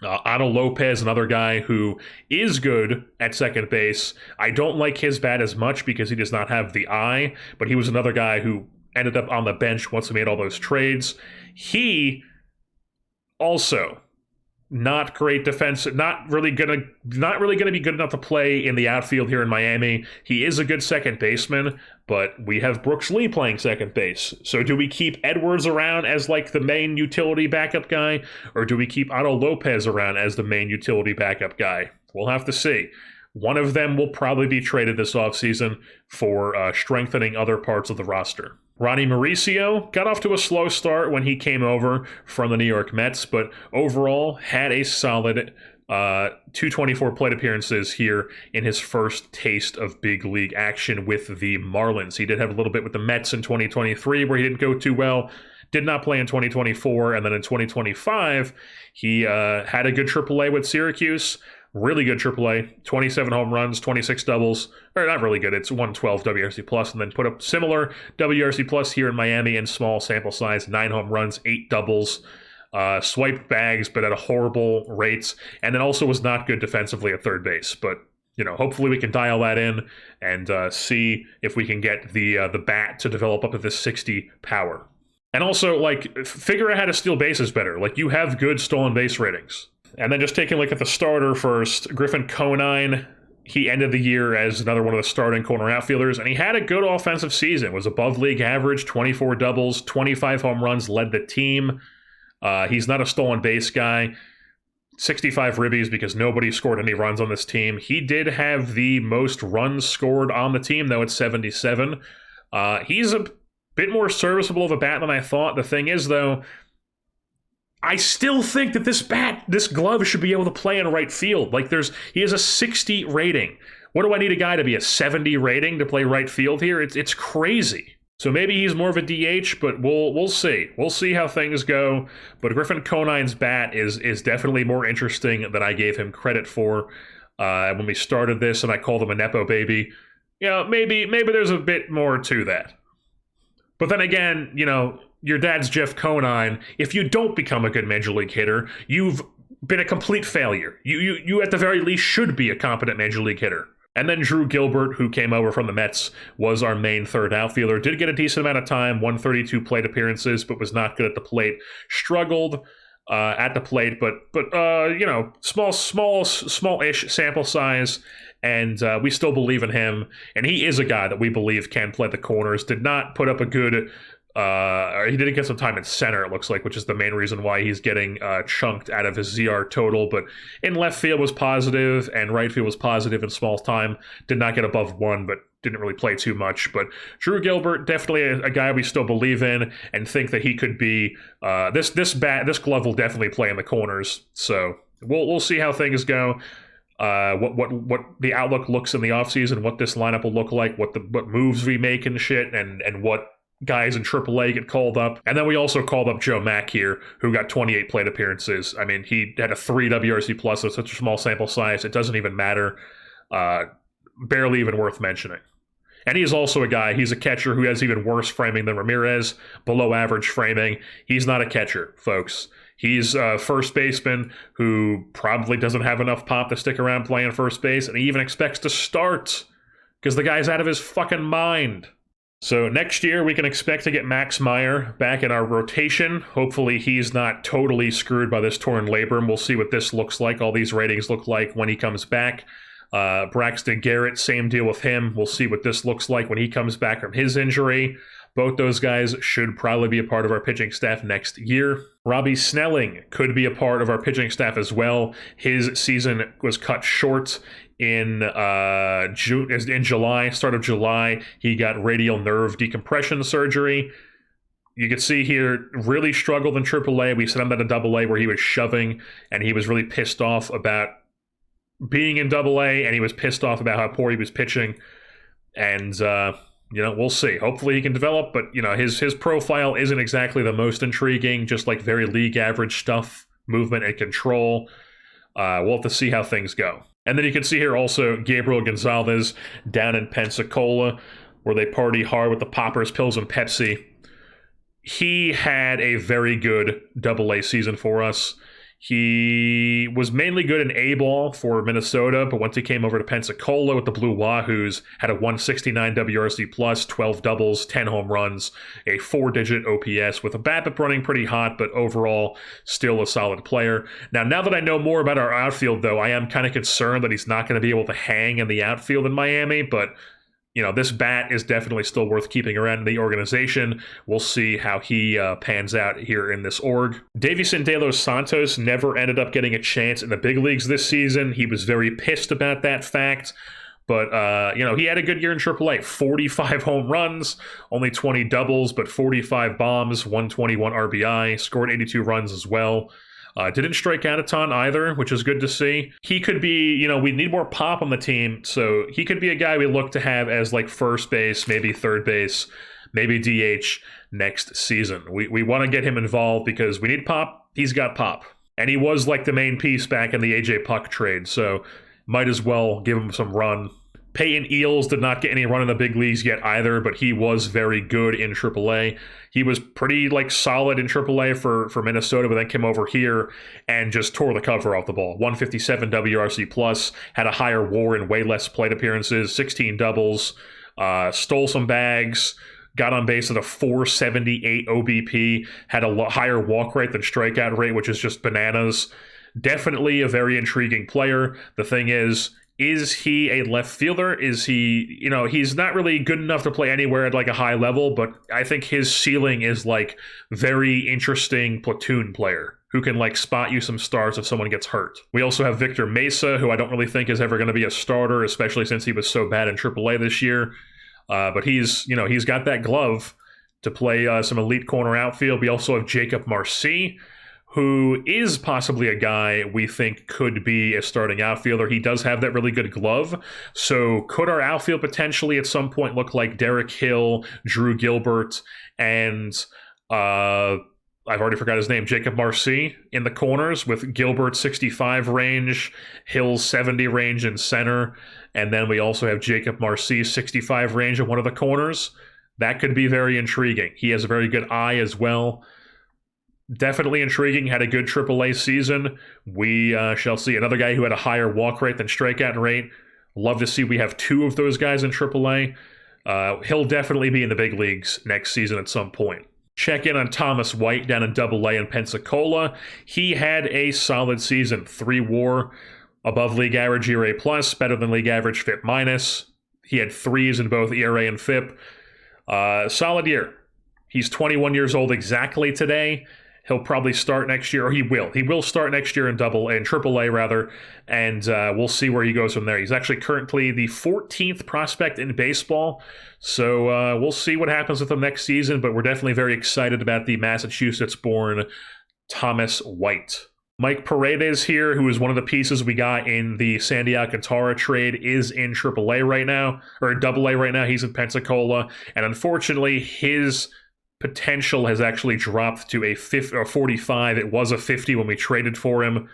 A: Otto Lopez, another guy who is good at second base. I don't like his bat as much because he does not have the eye, but he was another guy who ended up on the bench once we made all those trades. He also not great defense, not really gonna be good enough to play in the outfield here in Miami. He is a good second baseman, but we have Brooks Lee playing second base. So do we keep Edwards around as like the main utility backup guy, or do we keep Otto Lopez around as the main utility backup guy? We'll have to see. One of them will probably be traded this offseason for strengthening other parts of the roster. Ronnie Mauricio got off to a slow start when he came over from the New York Mets, but overall had a solid 224 plate appearances here in his first taste of big league action with the Marlins. He did have a little bit with the Mets in 2023 where he didn't go too well. Did not play in 2024, and then in 2025, he had a good AAA with Syracuse. Really good AAA, 27 home runs, 26 doubles, or not really good, it's 112 WRC plus, and then put up similar WRC plus here in Miami in small sample size, 9 home runs, 8 doubles, swiped bags, but at a horrible rates, and then also was not good defensively at third base, but you know, hopefully we can dial that in and see if we can get the bat to develop up to this 60 power. And also, like, figure out how to steal bases better. Like, you have good stolen base ratings. And then just taking a look at the starter first, Griffin Conine, he ended the year as another one of the starting corner outfielders, and he had a good offensive season, was above league average, 24 doubles, 25 home runs, led the team. He's not a stolen base guy. 65 ribbies because nobody scored any runs on this team. He did have the most runs scored on the team, though, at 77. He's a bit more serviceable of a bat than I thought. The thing is, though, I still think that this glove should be able to play in right field. Like, he has a 60 rating. What do I need a guy to be a 70 rating to play right field here? It's crazy. So maybe he's more of a DH, but we'll see. We'll see how things go. But Griffin Conine's bat is definitely more interesting than I gave him credit for when we started this, and I called him a Nepo baby. You know, maybe there's a bit more to that. But then again, you know, your dad's Jeff Conine. If you don't become a good major league hitter, you've been a complete failure. You at the very least should be a competent major league hitter. And then Drew Gilbert, who came over from the Mets, was our main third outfielder. Did get a decent amount of time, 132 plate appearances, but was not good at the plate. Struggled at the plate, but you know, small-ish sample size, and we still believe in him. And he is a guy that we believe can play the corners. Did not put up a good. He didn't get some time at center, it looks like, which is the main reason why he's getting chunked out of his ZR total. But in left field was positive, and right field was positive in small time. Did not get above 1, but didn't really play too much. But Drew Gilbert, definitely a guy we still believe in and think that he could be. This glove will definitely play in the corners. So we'll see how things go. What the outlook looks in the offseason, what this lineup will look like, what moves we make and shit, and what guys in AAA get called up. And then we also called up Joe Mack here, who got 28 plate appearances. I mean, he had a 3 WRC plus, so such a small sample size, it doesn't even matter. Barely even worth mentioning. And he's also a guy, he's a catcher who has even worse framing than Ramirez, below average framing. He's not a catcher, folks. He's a first baseman who probably doesn't have enough pop to stick around playing first base, and he even expects to start because the guy's out of his fucking mind. So next year, we can expect to get Max Meyer back in our rotation. Hopefully he's not totally screwed by this torn labrum. We'll see what this looks like, all these ratings look like when he comes back. Braxton Garrett, same deal with him. We'll see what this looks like when he comes back from his injury. Both those guys should probably be a part of our pitching staff next year. Robbie Snelling could be a part of our pitching staff as well. His season was cut short in July, start of July. He got radial nerve decompression surgery. You can see here, really struggled in AAA. We sent him to AA where he was shoving, and he was really pissed off about being in AA, and he was pissed off about how poor he was pitching. And we'll see. Hopefully he can develop, but his profile isn't exactly the most intriguing, just like very league average stuff, movement and control. We'll have to see how things go. And then you can see here also Gabriel Gonzalez down in Pensacola, where they party hard with the poppers, pills, and Pepsi. He had a very good AA season for us. He was mainly good in A-ball for Minnesota, but once he came over to Pensacola with the Blue Wahoos, had a 169 WRC plus, 12 doubles, 10 home runs, a 4-digit OPS with a BABIP running pretty hot, but overall still a solid player. Now that I know more about our outfield, though, I am kind of concerned that he's not going to be able to hang in the outfield in Miami, but this bat is definitely still worth keeping around the organization. We'll see how he pans out here in this org. Davison De Los Santos never ended up getting a chance in the big leagues this season. He was very pissed about that fact. But, he had a good year in AAA. 45 home runs, only 20 doubles, but 45 bombs, 121 RBI, scored 82 runs as well. Didn't strike out a ton either, which is good to see. He could be, we need more pop on the team, so he could be a guy we look to have as like first base, maybe third base, maybe DH next season. We want to get him involved because we need pop. He's got pop. And he was like the main piece back in the AJ Puck trade, so might as well give him some run. Peyton Eels did not get any run in the big leagues yet either, but he was very good in AAA. He was pretty solid in AAA for Minnesota, but then came over here and just tore the cover off the ball. 157 WRC plus, had a higher WAR and way less plate appearances, 16 doubles, stole some bags, got on base at a 478 OBP, had a higher walk rate than strikeout rate, which is just bananas. Definitely a very intriguing player. The thing is he a left fielder? Is he, he's not really good enough to play anywhere at a high level, but I think his ceiling is very interesting platoon player who can spot you some stars if someone gets hurt. We also have Victor Mesa, who I don't really think is ever going to be a starter, especially since he was so bad in AAA this year. But he's got that glove to play some elite corner outfield. We also have Jacob Marcy, who is possibly a guy we think could be a starting outfielder. He does have that really good glove. So could our outfield potentially at some point look like Derek Hill, Drew Gilbert, and I've already forgot his name, Jacob Marcy in the corners with Gilbert 65 range, Hill 70 range in center, and then we also have Jacob Marcy 65 range in one of the corners. That could be very intriguing. He has a very good eye as well. Definitely intriguing, had a good AAA season. We shall see. Another guy who had a higher walk rate than strikeout rate. Love to see we have two of those guys in AAA. He'll definitely be in the big leagues next season at some point. Check in on Thomas White down in AA in Pensacola. He had a solid season. 3 WAR, above league average ERA plus, better than league average FIP minus. He had 3s in both ERA and FIP. Solid year. He's 21 years old exactly today. He'll probably start next year, or he will. He will start next year in AAA rather, and we'll see where he goes from there. He's actually currently the 14th prospect in baseball, so we'll see what happens with him next season, but we're definitely very excited about the Massachusetts-born Thomas White. Mike Paredes here, who is one of the pieces we got in the Sandy Alcantara trade, is in AAA right now, or AA right now. He's in Pensacola, and unfortunately, his potential has actually dropped to a 45. It was a 50 when we traded for him,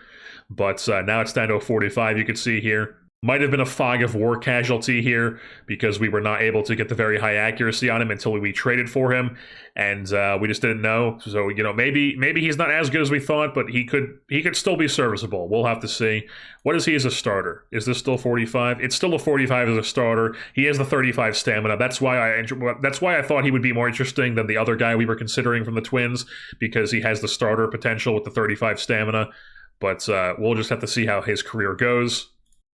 A: but now it's down to a 45, you can see here. Might have been a fog of war casualty here because we were not able to get the very high accuracy on him until we traded for him, and we just didn't know. So maybe he's not as good as we thought, but he could still be serviceable. We'll have to see. What is he as a starter? Is this still 45? It's still a 45 as a starter. He has the 35 stamina. That's why I thought he would be more interesting than the other guy we were considering from the Twins, because he has the starter potential with the 35 stamina. But we'll just have to see how his career goes.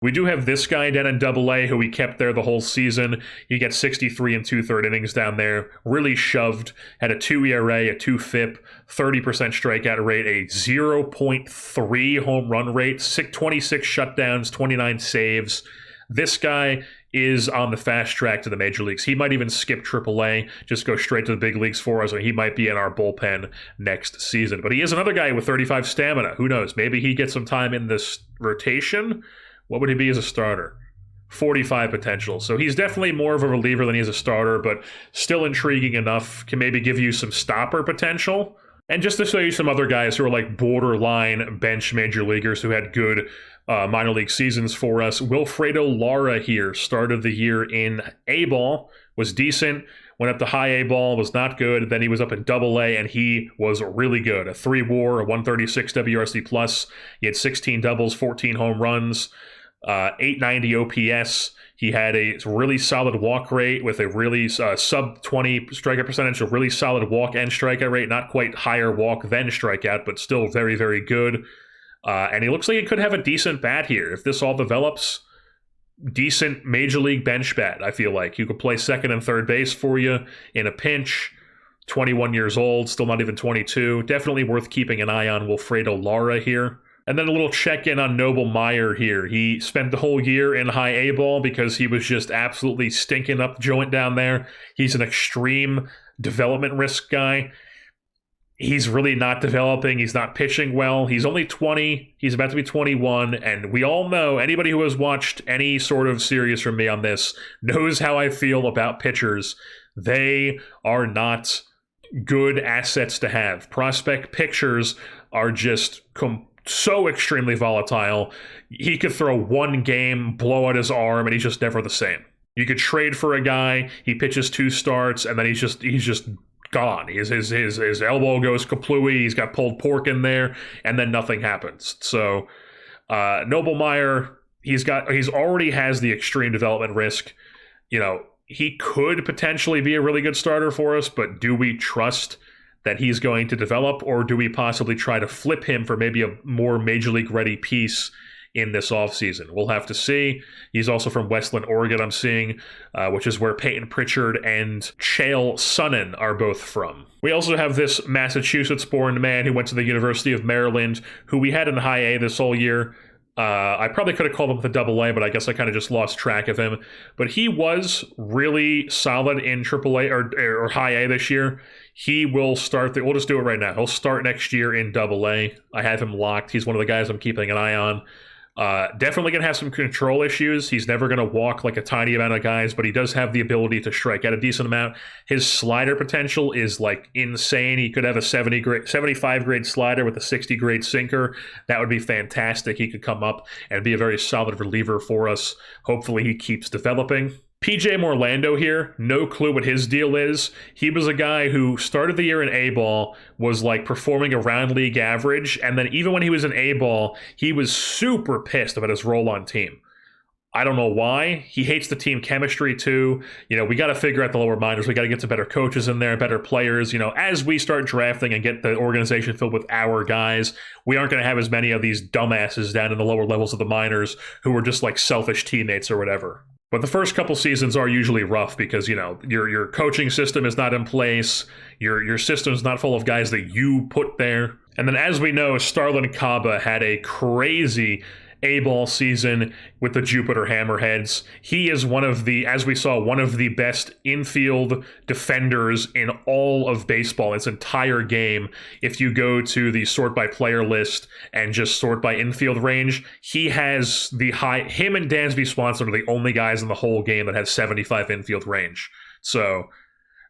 A: We do have this guy down in Double-A who we kept there the whole season. He gets 63 and 2/3 innings down there. Really shoved. Had a 2 ERA, a 2 FIP, 30% strikeout rate, a 0.3 home run rate, 26 shutdowns, 29 saves. This guy is on the fast track to the major leagues. He might even skip AAA, just go straight to the big leagues for us, or he might be in our bullpen next season. But he is another guy with 35 stamina. Who knows? Maybe he gets some time in this rotation. What would he be as a starter? 45 potential. So he's definitely more of a reliever than he is a starter, but still intriguing enough. Can maybe give you some stopper potential. And just to show you some other guys who are like borderline bench major leaguers who had good minor league seasons for us. Wilfredo Lara here, start of the year in A-ball, was decent. Went up to high A-ball, was not good. Then he was up in Double-A, and he was really good. A 3 WAR, a 136 WRC+. He had 16 doubles, 14 home runs, 890 OPS. He had a really solid walk rate with a really sub-20 strikeout percentage, a really solid walk and strikeout rate. Not quite higher walk than strikeout, but still very, very good. And he looks like he could have a decent bat here. If this all develops, decent major league bench bat, I feel like. You could play second and third base for you in a pinch. 21 years old, still not even 22. Definitely worth keeping an eye on Wilfredo Lara here. And then a little check-in on Noble Meyer here. He spent the whole year in high A-ball because he was just absolutely stinking up the joint down there. He's an extreme development risk guy. He's really not developing. He's not pitching well. He's only 20. He's about to be 21. And we all know, anybody who has watched any sort of series from me on this knows how I feel about pitchers. They are not good assets to have. Prospect pitchers are just so extremely volatile. He could throw one game, blow out his arm, and he's just never the same. You could trade for a guy, he pitches 2 starts, and then he's just gone. His elbow goes kaplooey, he's got pulled pork in there, and then nothing happens. So Noble Meyer, he's already has the extreme development risk. You know, he could potentially be a really good starter for us, but do we trust that he's going to develop, or do we possibly try to flip him for maybe a more major league ready piece in this offseason? We'll have to see. He's also from Westland, Oregon, I'm seeing, which is where Peyton Pritchard and Chael Sonnen are both from. We also have this Massachusetts-born man who went to the University of Maryland, who we had in high A this whole year. I probably could have called him with a Double-A, but I guess I kind of just lost track of him. But he was really solid in AAA or high A this year. He will start, we'll just do it right now. He'll start next year in Double-A. I have him locked. He's one of the guys I'm keeping an eye on. Definitely going to have some control issues. He's never going to walk like a tiny amount of guys, but he does have the ability to strike out a decent amount. His slider potential is like insane. He could have a 75 grade slider with a 60 grade sinker. That would be fantastic. He could come up and be a very solid reliever for us. Hopefully he keeps developing. PJ Morlando here, no clue what his deal is. He was a guy who started the year in A-ball, was like performing around league average, and then even when he was in A-ball, he was super pissed about his role on team. I don't know why. He hates the team chemistry too. You know, we got to figure out the lower minors. We got to get some better coaches in there, better players. You know, as we start drafting and get the organization filled with our guys, we aren't going to have as many of these dumbasses down in the lower levels of the minors who are just like selfish teammates or whatever. But the first couple seasons are usually rough because, you know, your coaching system is not in place. Your system's not full of guys that you put there. And then as we know, Starlin Caba had a crazy A-ball season with the Jupiter Hammerheads. He is one of the, as we saw, one of the best infield defenders in all of baseball, its entire game. If you go to the sort by player list and just sort by infield range, he has the high, him and Dansby Swanson are the only guys in the whole game that have 75 infield range. So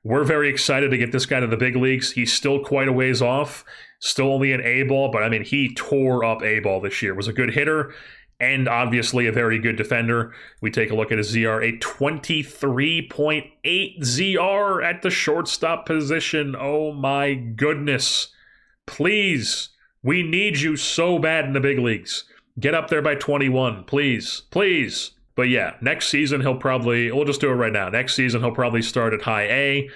A: we're very excited to get this guy to the big leagues. He's still quite a ways off. Still only an A-ball, but I mean, he tore up A-ball this year. Was a good hitter and obviously a very good defender. We take a look at his ZR, a 23.8 ZR at the shortstop position. Oh my goodness. Please, we need you so bad in the big leagues. Get up there by 21, please, please. But yeah, next season he'll probably, we'll just do it right now. Next season he'll probably start at high A.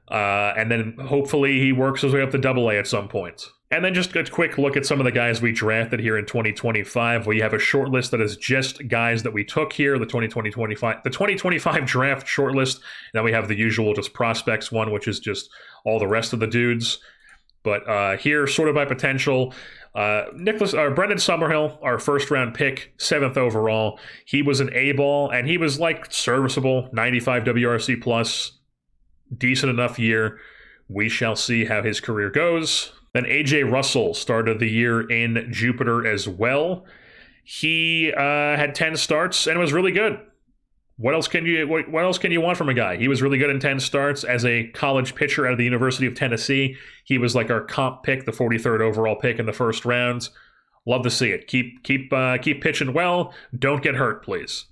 A: And then hopefully he works his way up to Double-A at some point. And then just a quick look at some of the guys we drafted here in 2025. We have a short list that is just guys that we took here, the 2025 draft short list. And then we have the usual just prospects one, which is just all the rest of the dudes. But here, sort of by potential, Brendan Summerhill, our first-round pick, 7th overall. He was an A-ball, and he was, like, serviceable, 95 WRC plus, decent enough year. We shall see how his career goes. Then A.J. Russell started the year in Jupiter as well. He had 10 starts and was really good. What else can you want from a guy? He was really good in 10 starts as a college pitcher out of the University of Tennessee. He was like our comp pick, the 43rd overall pick in the first round. Love to see it. Keep pitching well. Don't get hurt, please.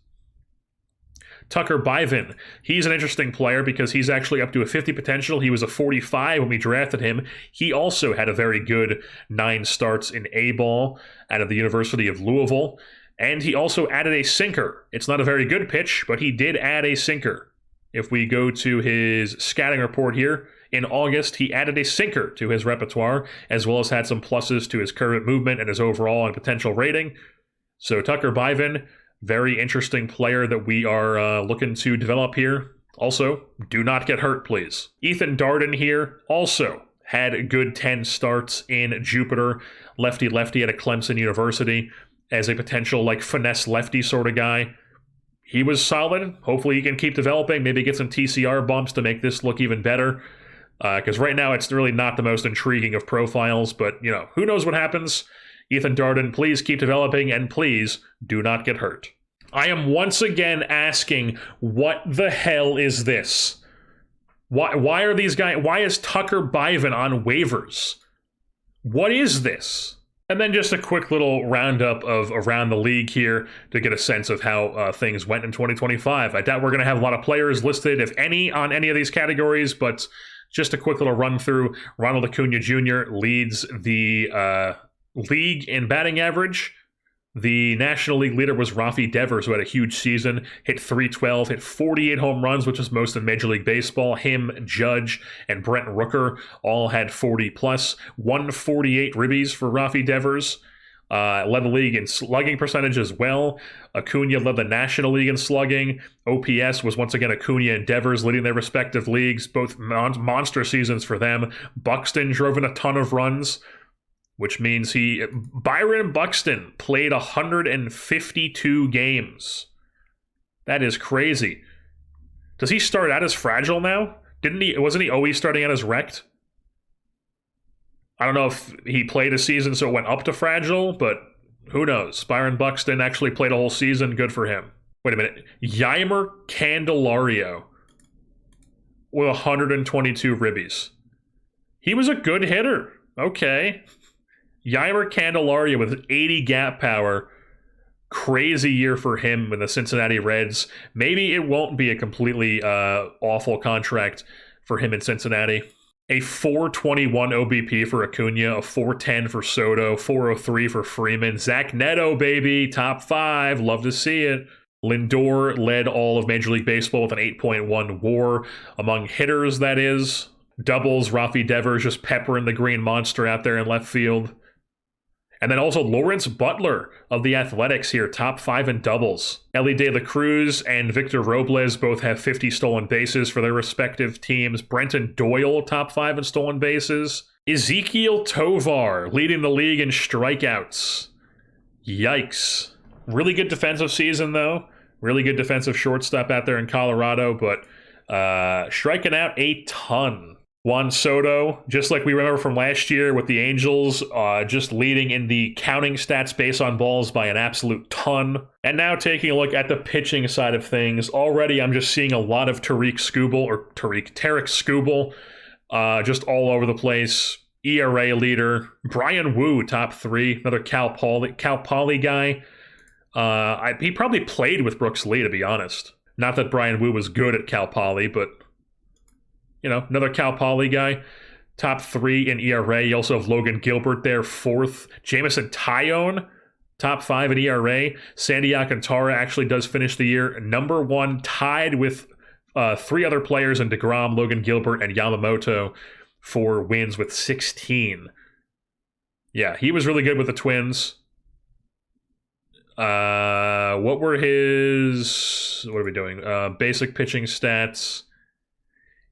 A: Tucker Bivin. He's an interesting player because he's actually up to a 50 potential. He was a 45 when we drafted him. He also had a very good 9 starts in A-ball out of the University of Louisville. And he also added a sinker. It's not a very good pitch, but he did add a sinker. If we go to his scouting report here, in August, he added a sinker to his repertoire, as well as had some pluses to his current movement and his overall and potential rating. So Tucker Bivin, very interesting player that we are looking to develop here. Also, do not get hurt, please. Ethan Darden here also had a good 10 starts in Jupiter, lefty-lefty at a Clemson University, as a potential like finesse lefty sort of guy. He was solid. Hopefully he can keep developing, maybe get some TCR bumps to make this look even better. Because right now it's really not the most intriguing of profiles, but you know, who knows what happens. Ethan Darden, please keep developing and please do not get hurt. I am once again asking, what the hell is this? Why are these guys, why is Tucker Bivin on waivers? What is this? And then just a quick little roundup of around the league here to get a sense of how things went in 2025. I doubt we're going to have a lot of players listed, if any, on any of these categories, but just a quick little run through. Ronald Acuna Jr. leads the league in batting average. The National League leader was Rafi Devers, who had a huge season, hit 312, hit 48 home runs, which is most in Major League Baseball. Him, Judge, and Brent Rooker all had 40+. 148 ribbies for Rafi Devers. Led the league in slugging percentage as well. Acuna led the National League in slugging. OPS was once again Acuna and Devers leading their respective leagues, both monster seasons for them. Buxton drove in a ton of runs, which means Byron Buxton played 152 games. That is crazy. Does he start out as fragile now? Wasn't he always starting out as wrecked? I don't know if he played a season so it went up to fragile, but who knows? Byron Buxton actually played a whole season. Good for him. Wait a minute. Yeimer Candelario with 122 ribbies. He was a good hitter. Okay. Yeimer Candelario with 80 gap power. Crazy year for him with the Cincinnati Reds. Maybe it won't be a completely awful contract for him in Cincinnati. A 421 OBP for Acuna, a 410 for Soto, 403 for Freeman. Zach Neto, baby, top 5. Love to see it. Lindor led all of Major League Baseball with an 8.1 WAR. Among hitters, that is. Doubles, Rafi Devers just peppering the green monster out there in left field. And then also Lawrence Butler of the Athletics here, top 5 in doubles. Ellie De La Cruz and Victor Robles both have 50 stolen bases for their respective teams. Brenton Doyle, top 5 in stolen bases. Ezekiel Tovar leading the league in strikeouts. Yikes. Really good defensive season, though. Really good defensive shortstop out there in Colorado, but striking out a ton. Juan Soto, just like we remember from last year with the Angels, just leading in the counting stats based on balls by an absolute ton. And now taking a look at the pitching side of things, already I'm just seeing a lot of Tarek Skubal, just all over the place. ERA leader. Brian Wu, top 3, another Cal Poly guy. He probably played with Brooks Lee, to be honest. Not that Brian Wu was good at Cal Poly, but you know, another Cal Poly guy, top 3 in ERA. You also have Logan Gilbert there, 4th. Jamison Tyone, top 5 in ERA. Sandy Alcantara actually does finish the year number 1, tied with 3 other players in DeGrom, Logan Gilbert, and Yamamoto for wins with 16. Yeah, he was really good with the Twins. What were his... What are we doing? Basic pitching stats.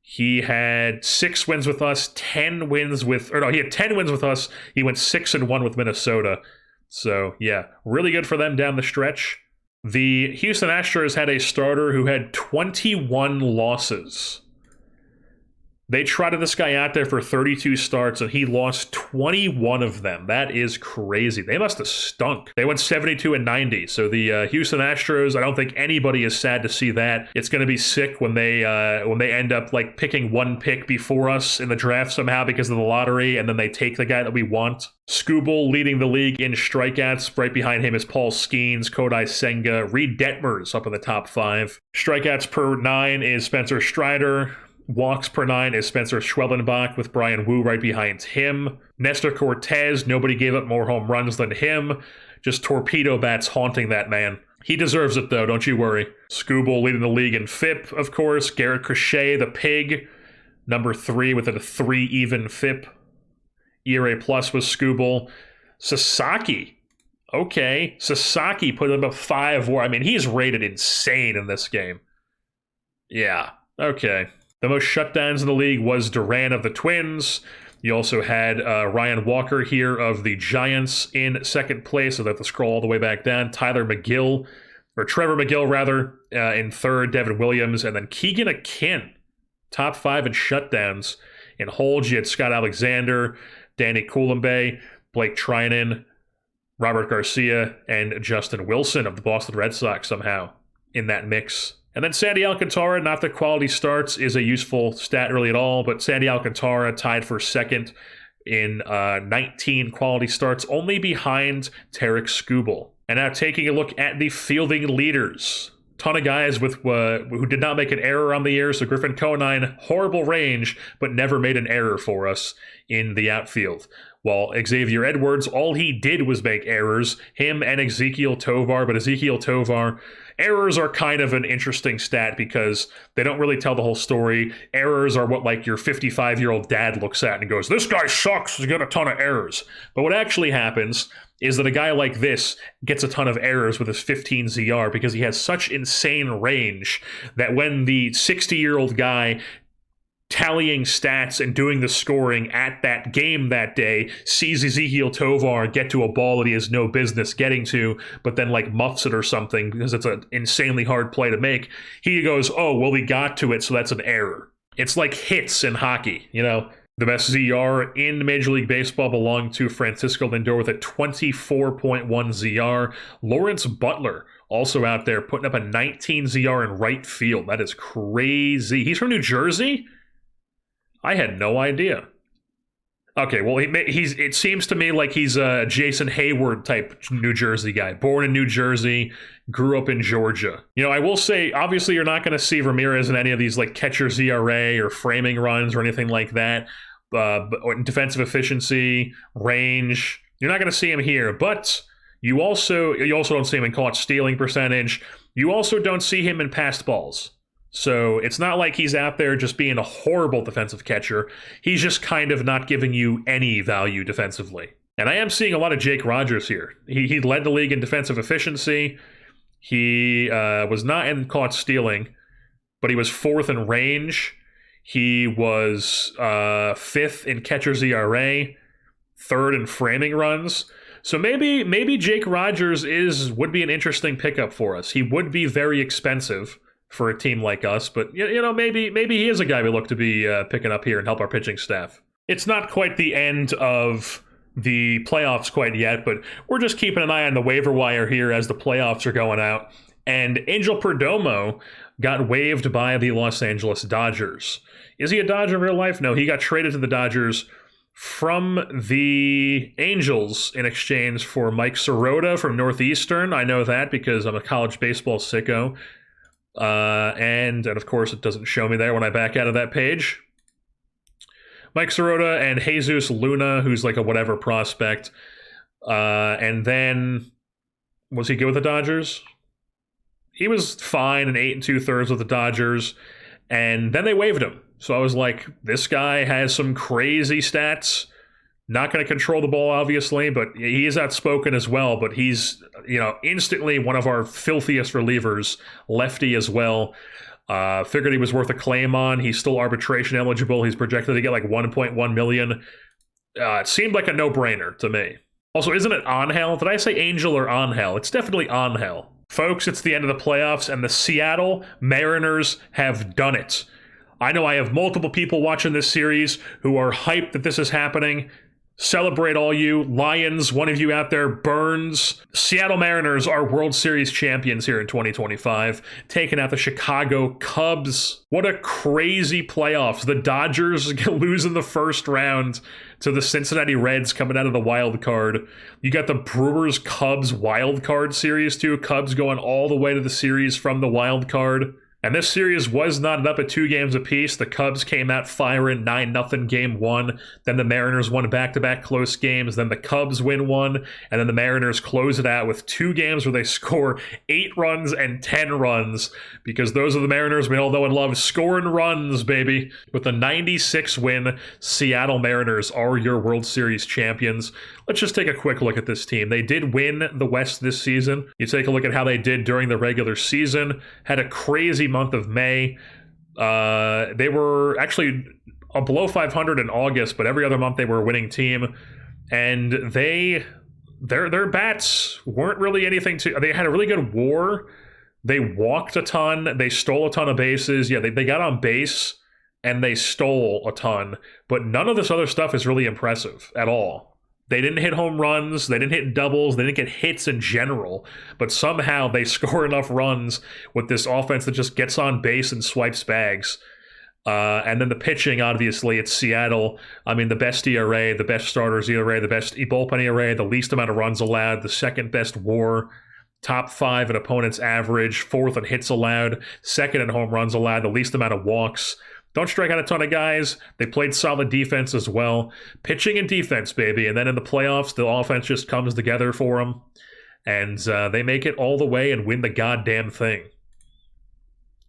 A: He had 6 wins with us, 10 wins with... Or no, he had 10 wins with us. He went 6-1 with Minnesota. So, yeah, really good for them down the stretch. The Houston Astros had a starter who had 21 losses. They trotted this guy out there for 32 starts, and he lost 21 of them. That is crazy. They must have stunk. They went 72-90. So the Houston Astros, I don't think anybody is sad to see that. It's going to be sick when they end up like picking one pick before us in the draft somehow because of the lottery, and then they take the guy that we want. Skubal leading the league in strikeouts. Right behind him is Paul Skeens, Kodai Senga, Reed Detmers up in the top 5. Strikeouts per 9 is Spencer Strider. Walks per 9 is Spencer Schwellenbach with Brian Wu right behind him. Nestor Cortez, nobody gave up more home runs than him. Just torpedo bats haunting that man. He deserves it though, don't you worry. Skubal leading the league in FIP, of course. Garrett Crochet, the pig, number 3 with a 3 even FIP. ERA plus was Skubal. Sasaki. Okay, Sasaki put him up 5 WAR. I mean, he's rated insane in this game. Yeah, okay. The most shutdowns in the league was Duran of the Twins. You also had Ryan Walker here of the Giants in second place, so that to scroll all the way back down. Trevor McGill, in third. Devin Williams, and then Keegan Akin, top 5 in shutdowns. In holds, you had Scott Alexander, Danny Coulombe, Blake Trinan, Robert Garcia, and Justin Wilson of the Boston Red Sox somehow in that mix. And then Sandy Alcantara, not that quality starts is a useful stat really at all, but Sandy Alcantara tied for second in 19 quality starts, only behind Tarek Skubal. And now taking a look at the fielding leaders. Ton of guys with who did not make an error on the year. So Griffin Conine, horrible range, but never made an error for us in the outfield. While Xavier Edwards, all he did was make errors. Him and Ezekiel Tovar, but Ezekiel Tovar, errors are kind of an interesting stat because they don't really tell the whole story. Errors are what like your 55-year-old dad looks at and goes, this guy sucks, he's got a ton of errors. But what actually happens is that a guy like this gets a ton of errors with his 15 ZR because he has such insane range that when the 60-year-old guy tallying stats and doing the scoring at that game that day sees Ezekiel Tovar get to a ball that he has no business getting to, but then like muffs it or something because it's an insanely hard play to make, he goes, oh, well, he got to it, so that's an error. It's like hits in hockey, you know? The best ZR in Major League Baseball belonged to Francisco Lindor with a 24.1 ZR. Lawrence Butler also out there putting up a 19 ZR in right field. That is crazy. He's from New Jersey? I had no idea. Okay, well, it seems to me like he's a Jason Hayward type New Jersey guy. Born in New Jersey, grew up in Georgia. You know, I will say, obviously, you're not going to see Ramirez in any of these like catcher ZRA or framing runs or anything like that. Or defensive efficiency, range, you're not going to see him here. But you also don't see him in caught stealing percentage. You also don't see him in passed balls. So it's not like he's out there just being a horrible defensive catcher. He's just kind of not giving you any value defensively. And I am seeing a lot of Jake Rogers here. He led the league in defensive efficiency. He was not in caught stealing, but he was 4th in range. He was 5th in catcher's ERA, 3rd in framing runs. So maybe Jake Rogers would be an interesting pickup for us. He would be very expensive for a team like us, but you know, maybe he is a guy we look to be picking up here and help our pitching staff. It's not quite the end of the playoffs quite yet, but we're just keeping an eye on the waiver wire here as the playoffs are going out. And Angel Perdomo got waived by the Los Angeles Dodgers. Is he a Dodger in real life? No, he got traded to the Dodgers from the Angels in exchange for Mike Sirota from Northeastern. I know that because I'm a college baseball sicko. And of course, it doesn't show me there when I back out of that page. Mike Sirota and Jesus Luna, who's like a whatever prospect. And then, was he good with the Dodgers? He was fine in 8 2/3 with the Dodgers. And then they waived him. So I was like, this guy has some crazy stats. Not going to control the ball, obviously, but he is outspoken as well. But he's, instantly one of our filthiest relievers, lefty as well. Figured he was worth a claim on. He's still arbitration eligible. He's projected to get like 1.1 million. It seemed like a no-brainer to me. Also, isn't it Angel? Did I say Angel or Angel? It's definitely Angel. Folks, it's the end of the playoffs, and the Seattle Mariners have done it. I know I have multiple people watching this series who are hyped that this is happening. Celebrate all you. Lions, one of you out there, Burns. Seattle Mariners are World Series champions here in 2025, taking out the Chicago Cubs. What a crazy playoffs. The Dodgers lose in the first round to the Cincinnati Reds coming out of the wild card. You got the Brewers-Cubs wild card series too. Cubs going all the way to the series from the wild card. And this series was knotted up at 2 games apiece. The Cubs came out firing 9-0 game 1. Then the Mariners won back-to-back close games. Then the Cubs win 1. And then the Mariners close it out with 2 games where they score 8 runs and 10 runs. Because those are the Mariners we all know and love, scoring runs, baby. With a 96 win, Seattle Mariners are your World Series champions. Let's just take a quick look at this team. They did win the West this season. You take a look at how they did during the regular season. Had a crazy month of May. They were actually below 500 in August, but every other month they were a winning team. And their bats weren't really anything to... They had a really good WAR. They walked a ton. They stole a ton of bases. Yeah, they got on base and they stole a ton. But none of this other stuff is really impressive at all. They didn't hit home runs, they didn't hit doubles, they didn't get hits in general, but somehow they score enough runs with this offense that just gets on base and swipes bags. And then the pitching, obviously, it's Seattle. I mean, the best ERA, the best starters ERA, the best bullpen ERA, the least amount of runs allowed, the second best WAR, top 5 in opponent's average, 4th in hits allowed, 2nd in home runs allowed, the least amount of walks. Don't strike out a ton of guys. They played solid defense as well. Pitching and defense, baby. And then in the playoffs, the offense just comes together for them. And they make it all the way and win the goddamn thing.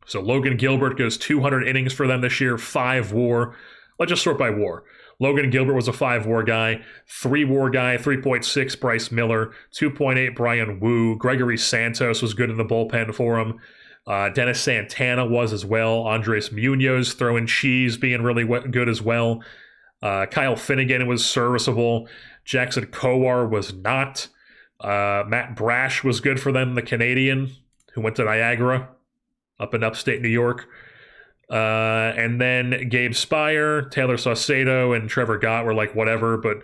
A: So Logan Gilbert goes 200 innings for them this year, 5 WAR. Let's just sort by WAR. Logan Gilbert was a 5 WAR guy, 3 WAR guy, 3.6 Bryce Miller, 2.8 Brian Wu. Gregory Santos was good in the bullpen for him. Dennis Santana was as well. Andres Munoz throwing cheese, being really good as well. Kyle Finnegan was serviceable. Jackson Kowar was not. Matt Brash was good for them, the Canadian, who went to Niagara, up in upstate New York. And then Gabe Spire, Taylor Saucedo, and Trevor Gott were like whatever, but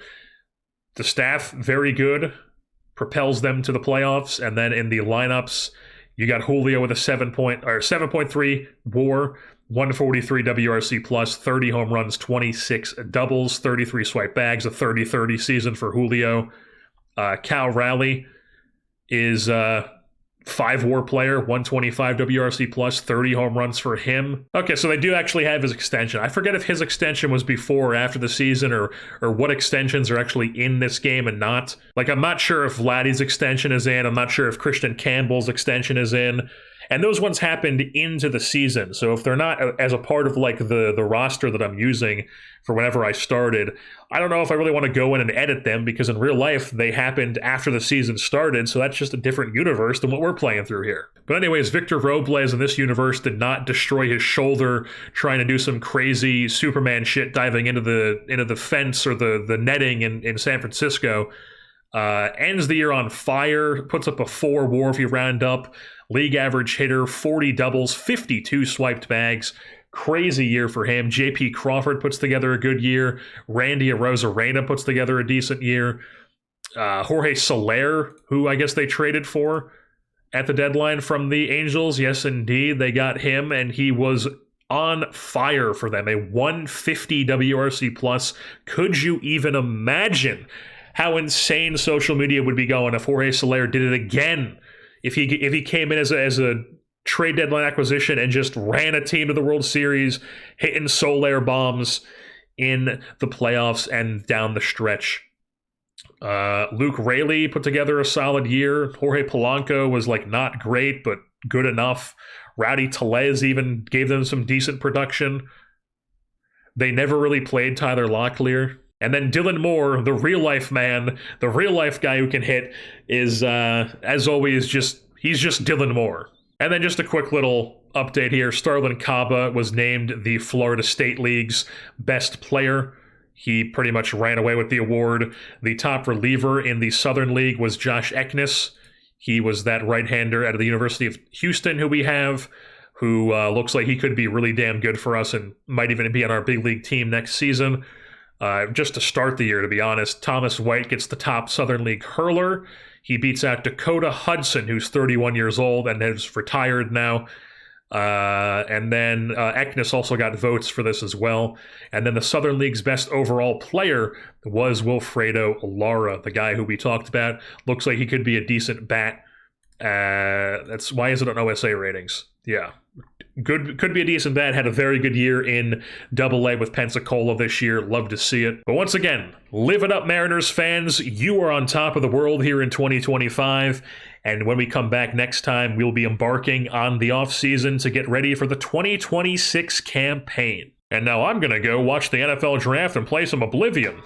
A: the staff, very good, propels them to the playoffs. And then in the lineups, you got Julio with a 7.3 WAR, 143 WRC plus, 30 home runs, 26 doubles, 33 swipe bags, a 30-30 season for Julio. Cal Raleigh is 5 WAR player, 125 WRC plus, 30 home runs for him. Okay, so they do actually have his extension. I forget if his extension was before or after the season, or what extensions are actually in this game and not. Like, I'm not sure if Vladdy's extension is in. I'm not sure if Christian Campbell's extension is in. And those ones happened into the season. So if they're not as a part of like the roster that I'm using for whenever I started, I don't know if I really want to go in and edit them, because in real life they happened after the season started. So that's just a different universe than what we're playing through here. But anyways, Victor Robles in this universe did not destroy his shoulder trying to do some crazy Superman shit diving into the fence or the netting in San Francisco. Ends the year on fire, puts up a 4 WAR if you round up. League average hitter, 40 doubles, 52 swiped bags. Crazy year for him. J.P. Crawford puts together a good year. Randy Arozarena puts together a decent year. Jorge Soler, who I guess they traded for at the deadline from the Angels. Yes, indeed, they got him, and he was on fire for them. A 150 WRC plus. Could you even imagine how insane social media would be going if Jorge Soler did it again? If he came in as a trade deadline acquisition and just ran a team to the World Series, hitting Soler bombs in the playoffs and down the stretch. Luke Raley put together a solid year. Jorge Polanco was like not great, but good enough. Rowdy Tellez even gave them some decent production. They never really played Tyler Locklear. And then Dylan Moore, the real-life man, the real-life guy who can hit, is, as always, he's just Dylan Moore. And then just a quick little update here. Starlin Caba was named the Florida State League's best player. He pretty much ran away with the award. The top reliever in the Southern League was Josh Eknes. He was that right-hander out of the University of Houston who we have, who looks like he could be really damn good for us and might even be on our big league team next season. Just to start the year, to be honest, Thomas White gets the top Southern League hurler. He beats out Dakota Hudson, who's 31 years old and is retired now. And then Eknes also got votes for this as well. And then the Southern League's best overall player was Wilfredo Lara, the guy who we talked about. Looks like he could be a decent bat. That's why is it on OSA ratings? Yeah. Good, could be a decent bat. Had a very good year in Double-A with Pensacola this year. Love to see it. But once again, live it up, Mariners fans. You are on top of the world here in 2025. And when we come back next time, we'll be embarking on the offseason to get ready for the 2026 campaign. And now I'm going to go watch the NFL draft and play some Oblivion.